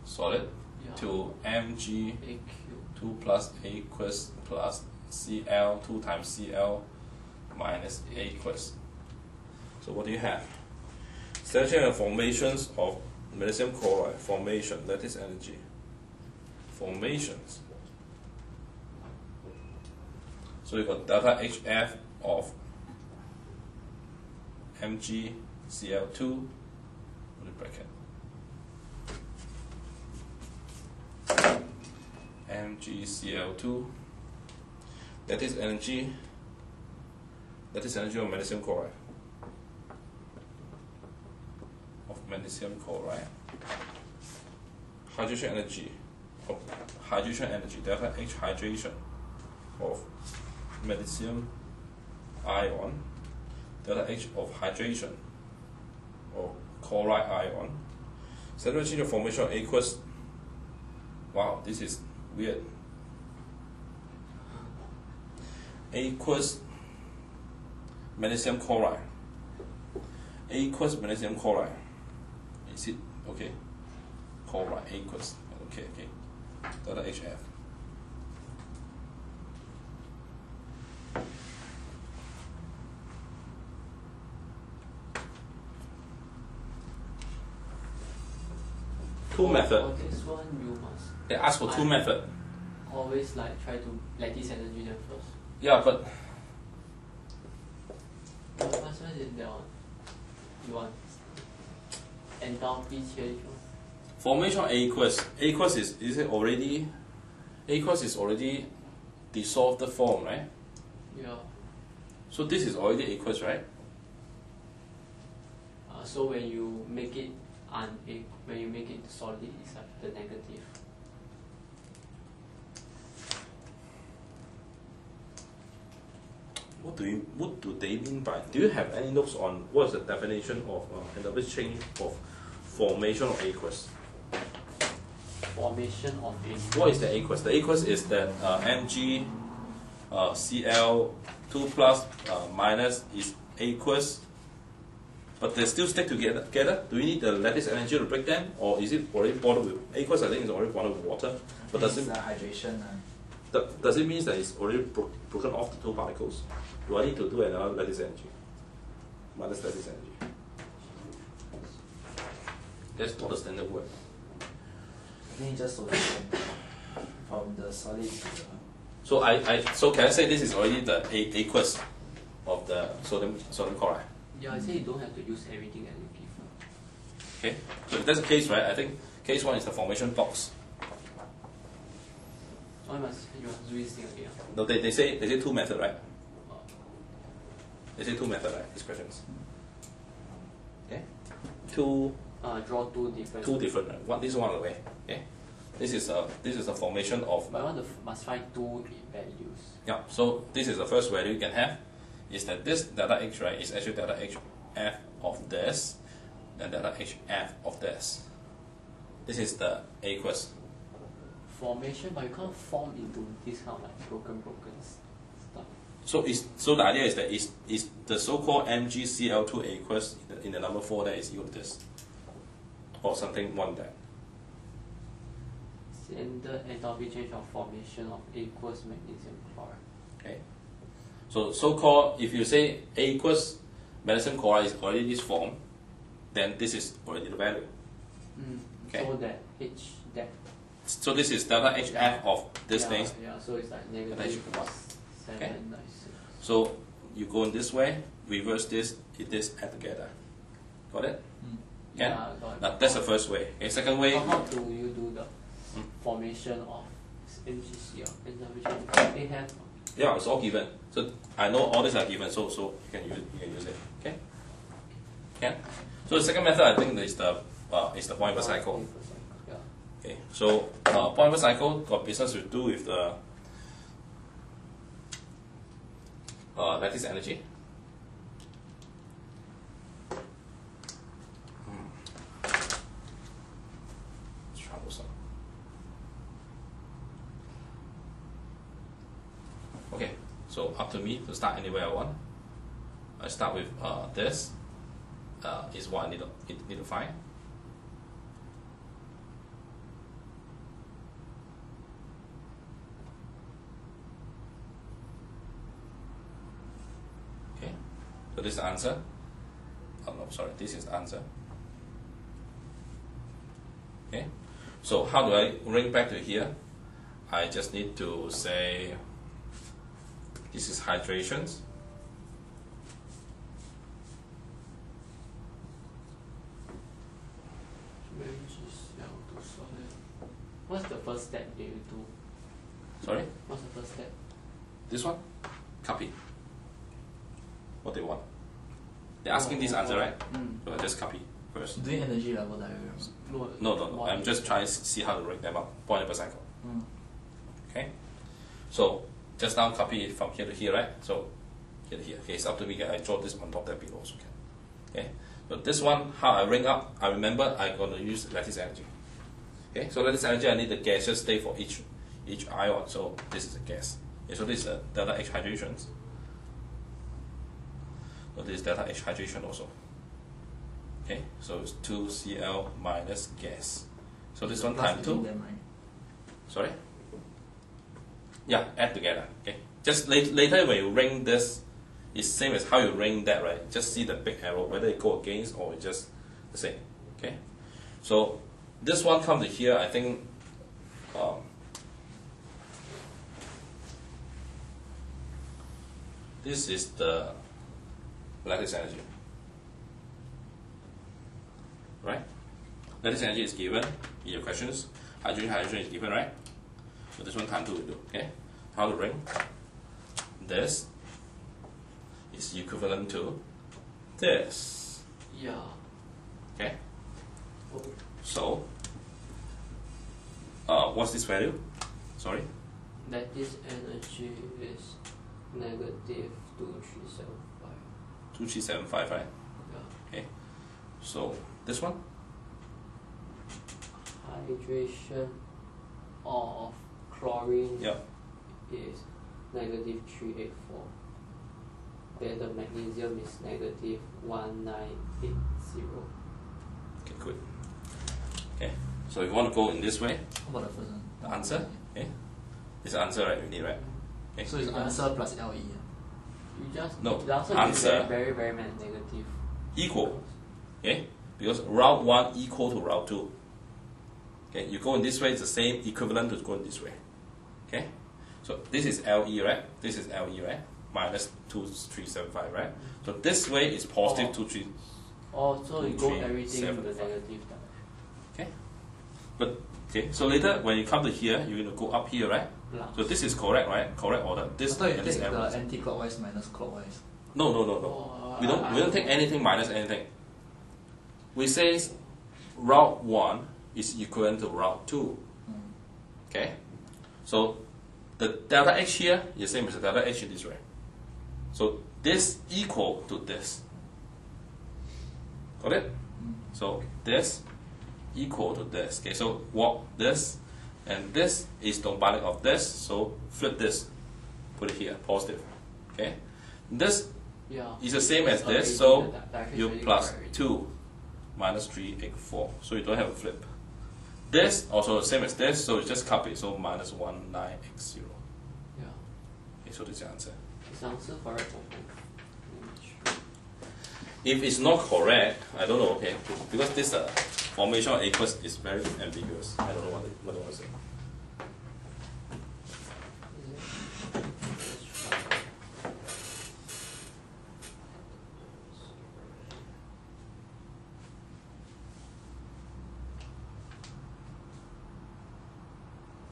solid Yeah. to Mg AQ. 2 plus aqueous plus Cl 2 times Cl minus aqueous. So what do you have? Selection and formations of magnesium chloride formation, lattice energy. Formations. So you got delta HF of MgCl2 bracket MgCl2 lattice energy of magnesium chloride hydration energy delta H hydration of magnesium ion delta H of hydration of chloride ion. Central change of formation of aqueous. Wow, this is weird. Aqueous magnesium chloride. Aqueous magnesium chloride. Is it okay? Chloride aqueous. Okay. Delta HF. Two method. For this one, you must They ask for two method. always like try to lattice energy them first. Yeah, but The first one is that one. You want enthalpy change. formation of aqueous. Aqueous is already dissolved form, right? Yeah. So this is already aqueous, right? So when you make it when you make it solid, it's like the negative. What do they mean by? Do you have any notes on what is the definition of enthalpy change of formation of aqueous? Formation of aqueous. What is the aqueous? The aqueous is that Mg Cl2 plus minus is aqueous, but they still stick together. Do you need the lattice energy to break them, or is it already bonded with aqueous? I think it's already bonded with water. But does it hydration? does it mean that it's already broken off the two particles? Do I need to do another lattice energy? Minus lattice energy. That's not the standard word. I think just solution from the solid to the. So can I say this is already the aqueous of the sodium chloride? Yeah, I say you don't have to use everything that you give. Okay, so if that's the case, right? I think case one is the formation box. Oh, you must do this thing again. No, they say two method, right? They say two method, right? These questions. Okay, Draw two different. two different. Right? One this one away. Okay, this is a formation of. But I want to must find two values. Yeah. So this is the first value you can have. Is that this delta H, right, is actually delta H F of this, and delta H F of this. This is the aqueous. Formation, but you can't form into this kind of like broken stuff. So the idea is that is the so-called MgCl2 aqueous in the number 4 that is equal to this, or something more than that. Standard enthalpy change of formation of aqueous magnesium chloride. Okay. So so-called, if you say aqueous magnesium chloride is already this form, then this is already the value. Okay. So that that. So this is delta HF of this thing. Yeah, so it's like negative Okay. 796. So you go in this way, reverse this, hit this, add together. Got it? Yeah, got it. Now, that's the first way. Okay, second way. How do you do the formation of MgCl? They have. Yeah, it's all given. So I know all these are given, so you can use it. Okay? Okay? So the second method I think is the point per cycle. Yeah. Okay. So point per cycle got business to do with the lattice energy. It's troublesome. Okay, so up to me to start anywhere I want. I start with this. Is what I need to find. Okay, so this is the answer. Oh no, sorry, this is the answer. Okay, so how do I bring back to here? I just need to say this is hydrations. What's the first step that you do? Sorry? What's the first step? This one? Copy. What they want. They're asking this answer, right? So I just copy first. Doing energy level diagrams. No. I'm just trying to see how to break them up. Point per cycle. Okay? So just now copy it from here to here, right? So here to here. Okay, it's up to me. I draw this on top, that below also can. Okay? But this one, how I ring up, I remember I'm going to use lattice energy. Okay, so lattice energy, I need the gaseous state for each ion. So this is a gas. Okay, so this is a delta H hydrations. So this is delta H hydration also. Okay, so it's 2Cl minus gas. So this one times 2. Them, right? Sorry? Yeah, add together. Okay, just later when you ring this, it's same as how you ring that, right? Just see the big arrow, whether it go against or it's just the same. Okay, so this one comes to here. I think this is the lattice energy, right? Lattice energy is given in your questions. Hydrogen is given, right? So this one time 2 will do. Okay, how to ring this is equivalent to this. Yeah. Okay. Oh, So, what's this value? Sorry. that this energy is negative 2375. 2375, right? Yeah. Okay. So this one. Hydration of chlorine Yep. is negative 384. Then the magnesium is negative 1980. Okay, good. Okay. So if you want to go in this way, How about the first one? the answer. Okay. It's the answer, right? You need, right? Okay. So it's answer plus LE. You just No, the answer answer. is very, very negative. Equal. Okay. Because route 1 equal to route 2. Okay. You go in this way, it's the same equivalent to going this way. Okay. So this is LE, right? This is LE, right? Minus 2375, right? So this way is positive 23. Oh, so you go 2, 3, everything in 7, the 5. negative direction. Okay. But okay, so later when you come to here, you're going to go up here, right? Plus. So this is correct, right? Correct order. I This thought you and this take error. the anti-clockwise minus clockwise. No. Oh, We don't take anything minus anything. We say route 1 is equivalent to route 2. Okay? So the delta H here is the same as the delta H in this way. So this equal to this. Got it? So this equal to this. Okay, so what this and this is the balik of this, so flip this. Put it here, positive. Okay? This Yeah. is the same as Already this, so the direction you is plus already 2 minus 384. So you don't have a flip. This also the same as this, so you just copy, so minus 1980. Yeah. Okay, so this is the answer. Is the answer correct for both? If it's not correct, I don't know, okay, because this formation of aqueous is very ambiguous. I don't know what I want to say. Is it? Let's try.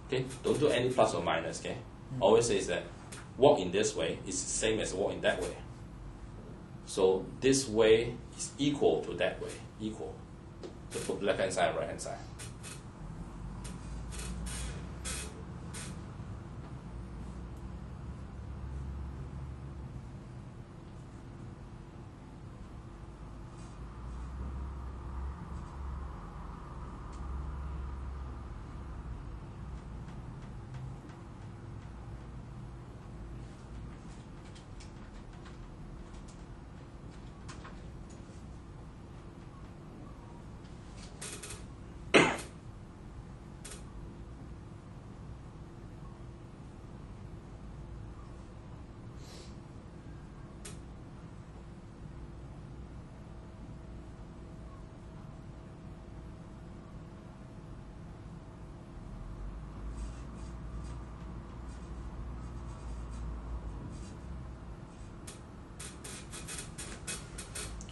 Okay, don't do any plus or minus, okay? Always says that walk in this way is the same as walk in that way. So this way is equal to that way, equal. So put left hand side, right hand side.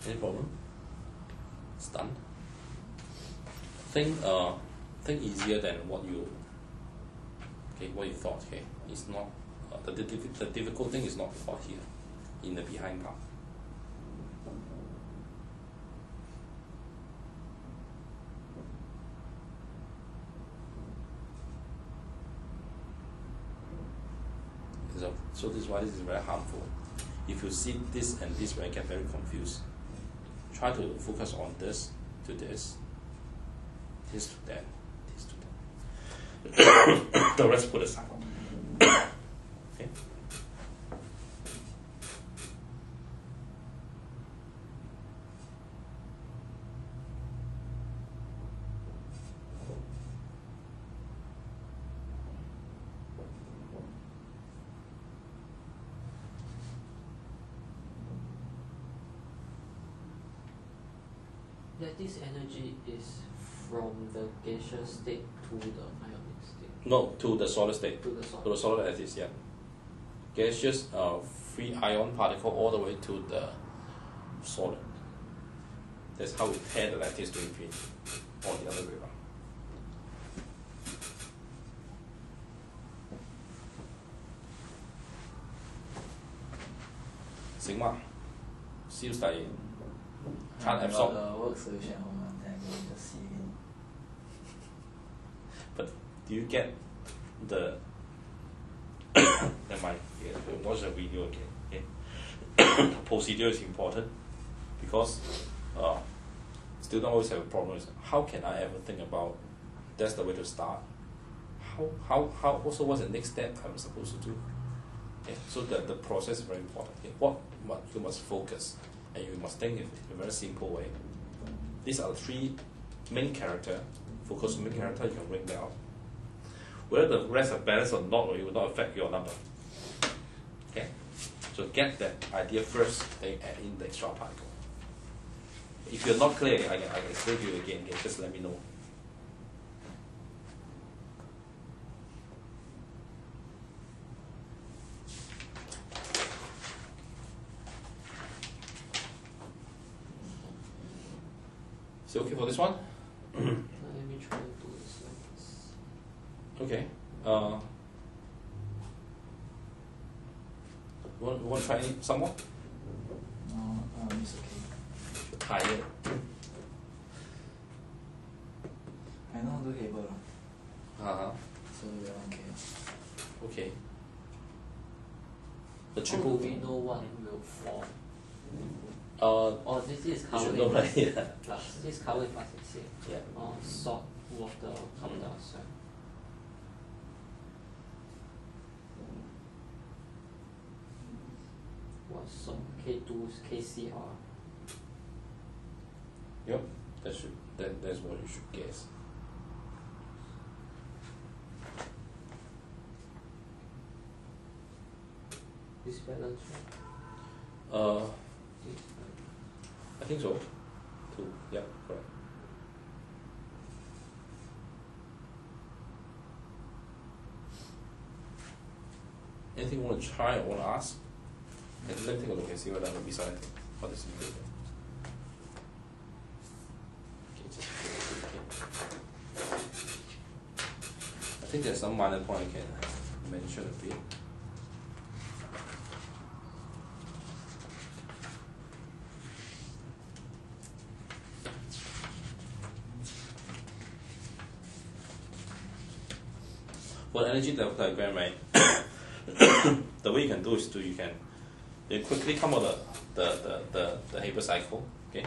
Any problem? It's done. Think easier than what you thought. Okay, it's not the difficult thing is not out here, in the behind part. So this is why this is very harmful. If you see this and this, you get very confused. Try to focus on this to this, this to that, this to that. The rest put aside. Okay. That this energy is from the gaseous state to the ionic state. No, to the solid state. To the solid. To the solid lattice, yeah. Gaseous free ion particle all the way to the solid. That's how we tear the lattice to infinity, or the other way around. sigma seems like can't absorb. The work solution at home, then I go just see again. But do you get the never mind, yeah, watch the video again. Okay? The procedure is important because students always have a problem is how can I ever think about that's the way to start? How also what's the next step I'm supposed to do? Okay? So the process is very important. Okay? What you must focus and you must think in a very simple way. These are the three main character. Focus on main character, you can bring down. Whether the rest are balanced or not, it will not affect your number. Okay? So get that idea first, then add in the extra particle. If you're not clear, I can explain to you again. Okay? Just let me know. Is it okay for this one? Let me try to do this one. Okay. Want to try some more? No, it's okay. You're tired. I know how to do cable, so yeah, okay. Okay. The How do triple. we know what will fall? Oh, this is you covered should know, in right? Yeah. this is covered in plastic seal. Yeah. Salt, water, carbon dioxide. What salt? K2, KCr. Yep. That's what you should guess. This balance, right? This I think so. 2. Yeah, correct. Anything you want to try or want to ask? Let me take a look and see whether I'm beside anything. What is it? Okay, just okay. I think there's some minor point I can mention a bit. For the energy level diagram, right? The way you can do is you quickly come out the Haber cycle, okay?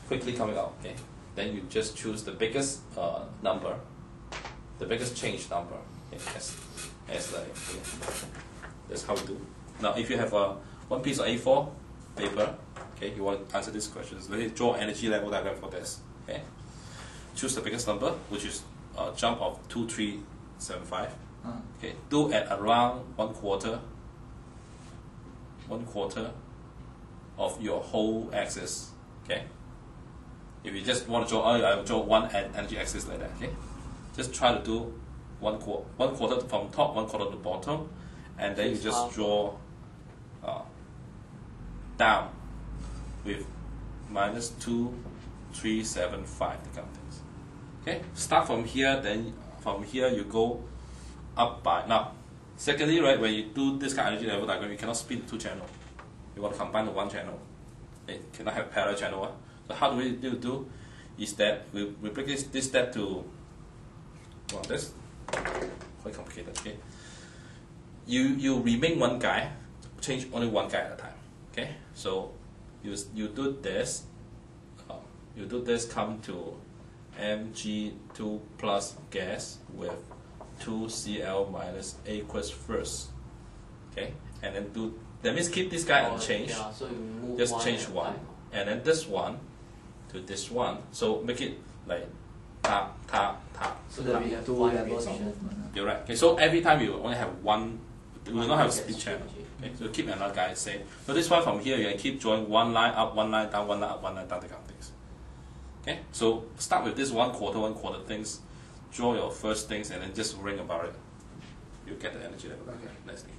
Quickly come it out, okay? Then you just choose the biggest number, the biggest change number, okay? As like, okay. That's how we do. Now, if you have one piece of A4 paper, okay, you want to answer these questions. Let me draw energy level diagram for this, okay? Choose the biggest number, which is a jump of 2375. Okay, do at around 1/4 of your whole axis. Okay, if you just want to draw, I will draw one energy axis like that. Okay, just try to do 1/4 from top, 1/4 to bottom, and then you just draw down with -2375, the kind of things. Okay, start from here, then from here you go up by now. Secondly, right, when you do this kind of energy level diagram, you cannot split 2 channels. You want to combine to 1 channel. It cannot have parallel channel. So how do we do? Is that we break this step to this quite complicated. Okay, you remain one guy, change only one guy at a time. Okay, so you do this. You do this. Come to Mg2 plus gas with 2Cl minus aqueous first, okay, and then that means keep this guy unchanged. Yeah, so you move just one change at a one, time. and then this one to this one. So make it like tap tap tap. So that we have 2 One levels of reaction. movement. You're right. Okay, so every time you only have one. You will not have a split Yes, channel. okay. Okay, so keep another guy same. So this one from here, you can keep drawing one line up, one line down, one line up, one line down, that kind of things. Okay, so start with this 1/4 things. Draw your first things and then just ring about it. You get the energy level. Okay. Next thing.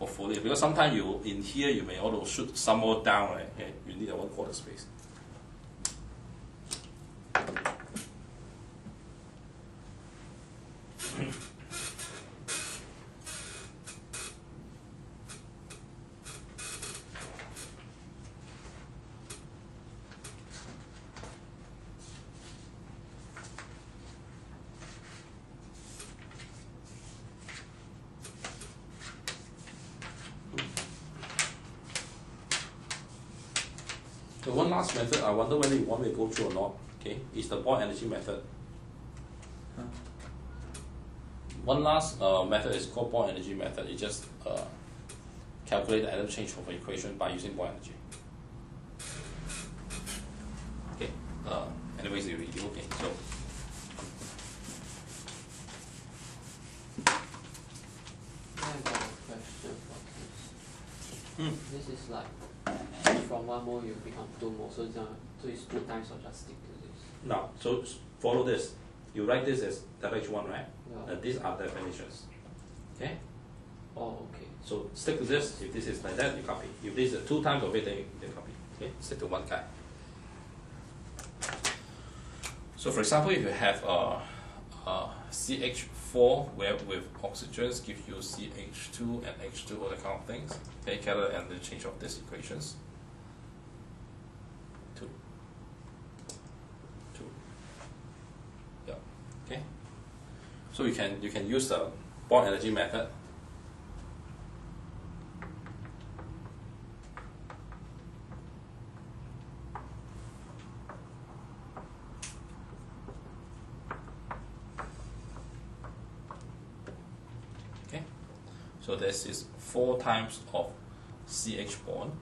Hopefully, because sometimes you in here you may also shoot some more down, right? Okay, you need a 1/4 space. The one last method, I wonder whether you want me to go through or not. Okay, is the Bohr energy method. Huh? One last method is called Bohr energy method. You just calculate the atom change of equation by using Bohr energy. Okay. Anyways, you review. Okay, so. I got a question for this. This is like from 1 mole you become 2 mole, so it's 2 times or just stick to this. Now, so follow this. You write this as WH1, right? Yeah. And these are definitions. Okay? Oh, okay. So stick to this. If this is like that, you copy. If this is 2 times of it, then you copy. Okay? Stick to one guy. So for example, if you have CH4 where with oxygens give you CH2 and H2, all that kind of things. Okay, calculate and the change of these equations. 2. Yeah. Okay. So you can use the Bohr energy method. So this is 4 times of CH bond.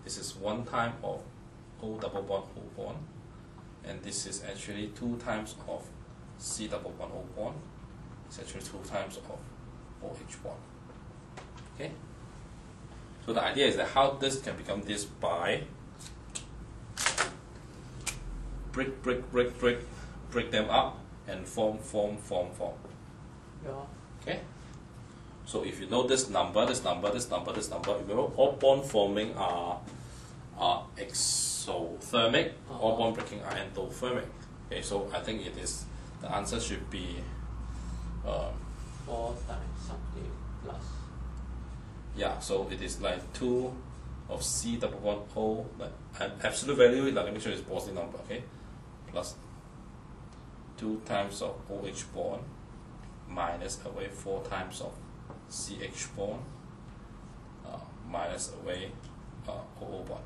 This is 1 time of O double bond O bond. And this is actually 2 times of C double bond O bond. It's actually 2 times of OH bond. Okay? So the idea is that how this can become this by break them up and form. Yeah. Okay? So if you know this number, remember all bond forming are exothermic, all bond breaking are endothermic. Okay, so I think it is the answer should be 4 times something plus. Yeah, so it is like 2 of C double bond O, like an absolute value, like let me show you this positive number, okay? Plus 2 times of OH bond minus away 4 times of CH bond minus away OO bond.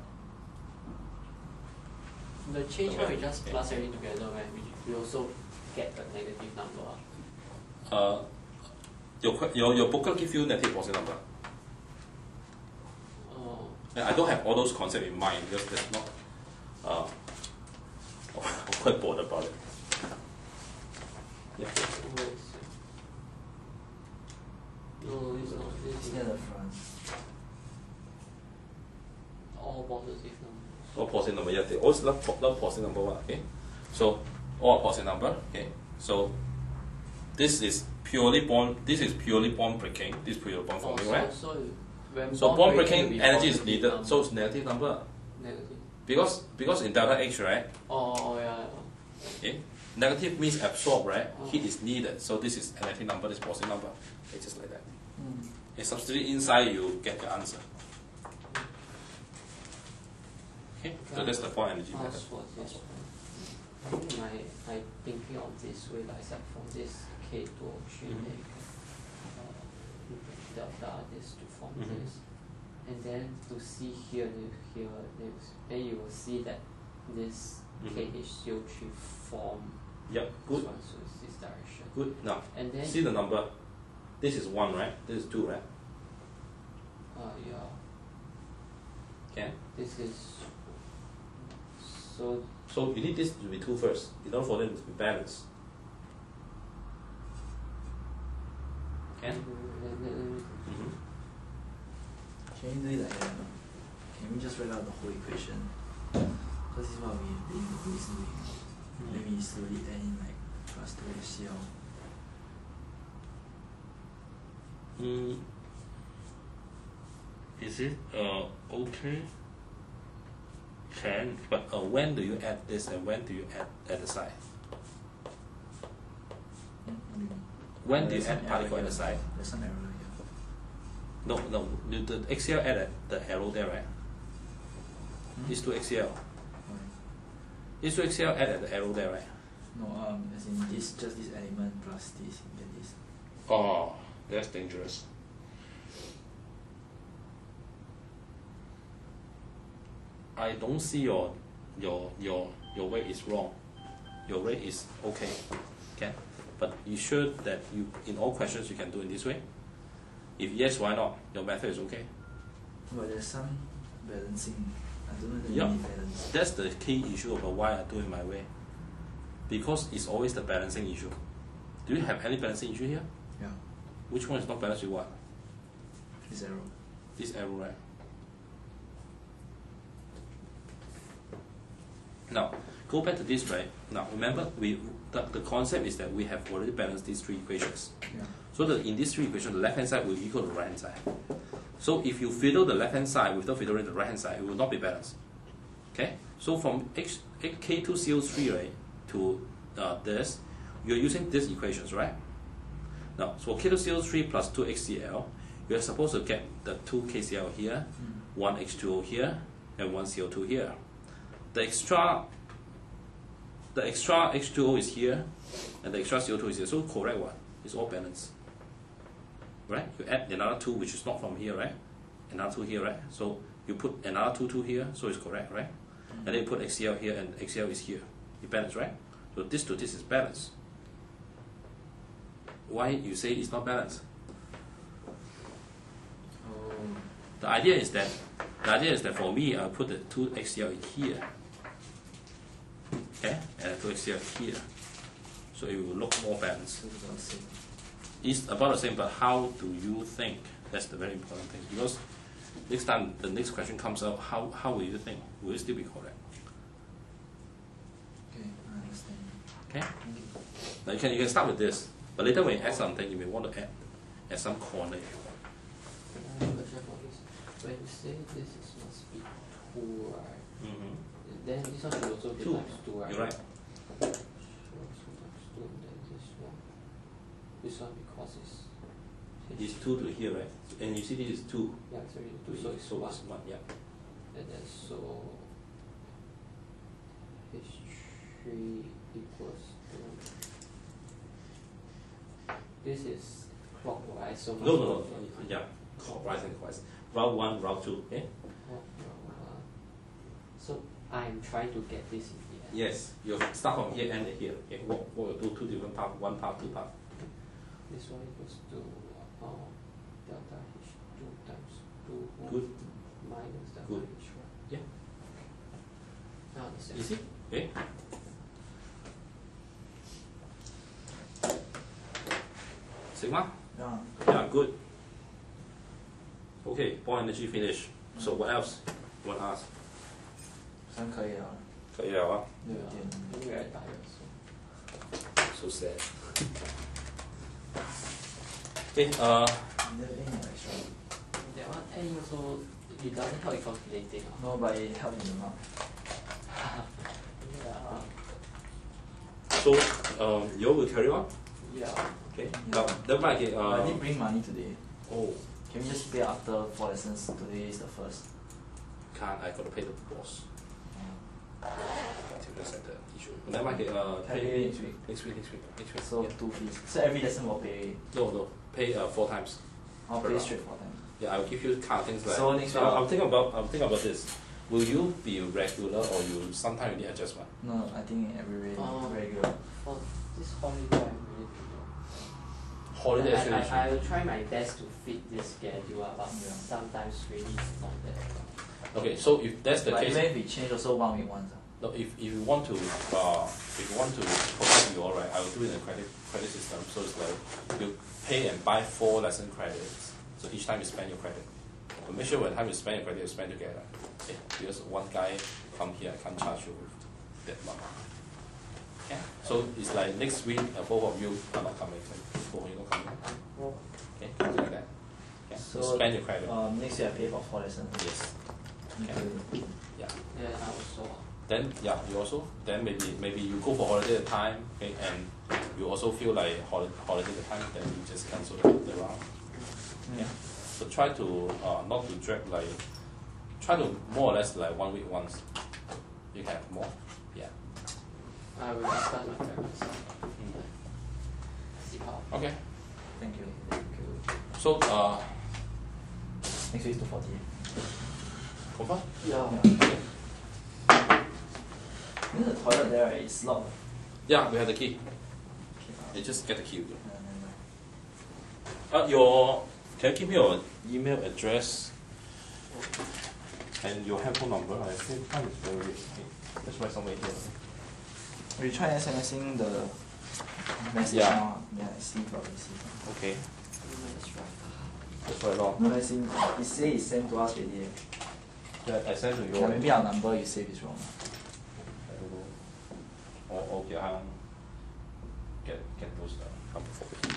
The change one we just plus everything together, right? We also get a negative number. Your booklet give you negative positive number. Oh. I don't have all those concepts in mind because that's not. I'm quite bored about it. Yeah. No, it's not. It's near the front. All positive numbers. All positive number, yeah. They always love positive number one. Okay, so all positive number. Okay, so this is purely bond. This is purely bond breaking. This is purely bond forming, right? So bond breaking energy is needed. Number. So it's negative number. Negative. Because in delta H, right? Oh yeah. Okay, negative means absorb, right? Heat is needed. So this is a negative number. This is positive number. It's just like that. A substitute inside, you get the answer. Okay, so that's the Bohr energy method. I thinking of this way, like from this K to delta this to form this, and then to see here, then you will see that this KH03 form. Yep, good. So it's this direction. Good. Now, And then see the number. This is 1, right? This is 2, right? Yeah. Okay. This is so. So you need this to be 2 first, in order for them to be balanced. Okay. Can you do it like that? Can we just write out the whole equation? Because this is what we've been doing. Then we slowly add in like plus 2 HCl. Is it okay? Can, but when do you add this and when do you add at the side? What do you mean? When do you There's add some particle error at the here. side? There's some error here. No, the XCl add at the arrow there, right? These 2 XCl. Why? These 2 XCl add at the arrow there, right? No, as in this, just this element plus this, you get this. Oh, that's dangerous. I don't see your rate is wrong. Your rate is okay. Okay? But you sure that you in all questions you can do it this way? If yes, why not? Your method is okay. But there's some balancing. I don't know the Yeah. balance. That's the key issue about why I do it my way. Because it's always the balancing issue. Do you have any balancing issue here? Yeah. Which one is not balanced with what? This arrow. This arrow, right? Now, go back to this, right? Now, remember, the concept is that we have already balanced these three equations. Yeah. So in these three equations, the left-hand side will equal to the right-hand side. So if you fiddle the left-hand side without fiddling the right-hand side, it will not be balanced. Okay? So from K2CO3, right, to this, you're using these equations, right? Now, so K2CO3 plus 2HCl, you're supposed to get the 2 KCl here, 1 H2O here, and 1 CO2 here. The extra H2O is here, and the extra CO2 is here. So correct one. It's all balanced. Right? You add another 2 which is not from here, right? Another 2 here, right? So you put another 2 here, so it's correct, right? And then you put HCl here, and HCl is here. You balance, right? So this to this is balanced. Why you say it's not balanced? The idea is that for me, I'll put the 2 HCl here. Okay? And 2 HCl here. So it will look more balanced. It's about the same, but how do you think? That's the very important thing. Because next time the next question comes out, how will you think? Will it still be correct? Okay, I understand. Okay? Thank you. Now you can start with this, but later when you add something, you may want to add some corner. Question for this. When you say this is must be 2, right? Then this one should also be 2. times 2, right? You're right. So 2 times 2, and then this one. This one because It's 2 to here, right? And you see this is 2. yeah, it's already 2, so it's 1. it's 1, yeah. And then so H3 equals to this is clockwise, so No. Yeah. Clockwise and clockwise. Route 1, route 2. Okay? So I'm trying to get this in the end. Yes. You start from here and here. Okay. What will do 2 different paths, 1 path, 2 paths. This one equals to delta H2 times 2 Good. minus delta Good. H1. Yeah. I understand. Easy? Okay. Sigma? Yeah. Yeah, good. Okay, ball energy finish. So what else you want to ask? 算可以了。可以了啊。有点。 I'm very tired, so. So sad. Okay, The aim extra. That one and also it doesn't help in calculating. No, but it helps in the mark. Yeah. so you will carry on? Yeah. Okay. Yeah. Now, never mind. Okay, I didn't bring money today. oh, Can we just pay after 4 lessons? Today is the first. can't. I got to pay the boss. That's the issue. Never mind. Okay, Can I pay next week? Next week. So yeah. 2 fees. So every lesson will pay. No. Pay 4 times. I'll Per pay hour. straight 4 times. Yeah, I'll give you kind of things like. So next week I'm thinking about this. Will you be regular or you sometimes you need adjustment? No, I think every regular. For this holiday, I'm really to Holiday know. actually. I will try my best to fit this schedule, but Yeah. sometimes really it's not that. Okay, so if that's the But case, even if we change also 1 week once. no, if you want to provide you all right, I will do it in a credit system. So it's like you pay and buy 4 lesson credits. So each time you spend your credit. But make sure when time you spend your credit, you spend together. Okay? Because one guy come here, I can't charge you with that much. Yeah. So it's like next week, both of you are not coming. Both of you not coming. Okay, something like that. Okay. So spend your credit. Next year I pay for 4 lessons. Yes. Okay. Yeah. Yeah, I also. Then yeah, you also then maybe you go for holiday at the time, okay, and you also feel like holiday at the time, then you just cancel the round. Yeah. So try to not to drag try to more or less like 1 week once. You can have more. Yeah. I will discuss my parents. See how. Okay. Thank you. Thank you. So Next week is 240. confirm? Yeah. Yeah. Okay. Then the toilet there right, is locked. Yeah, we have the key. Okay, You just get the key. never mind. Can you give me your email address and your handphone number? I think time is very weird. Okay. Let's write somewhere here. We try SMSing the message Yeah. now. Yeah, see if I receive. Okay. Let's write. That's right long. No, as in, he say he sent to us already. Yeah, I send to you. Yeah, maybe our number you save is wrong. I don't know. Or okay, get those number for you.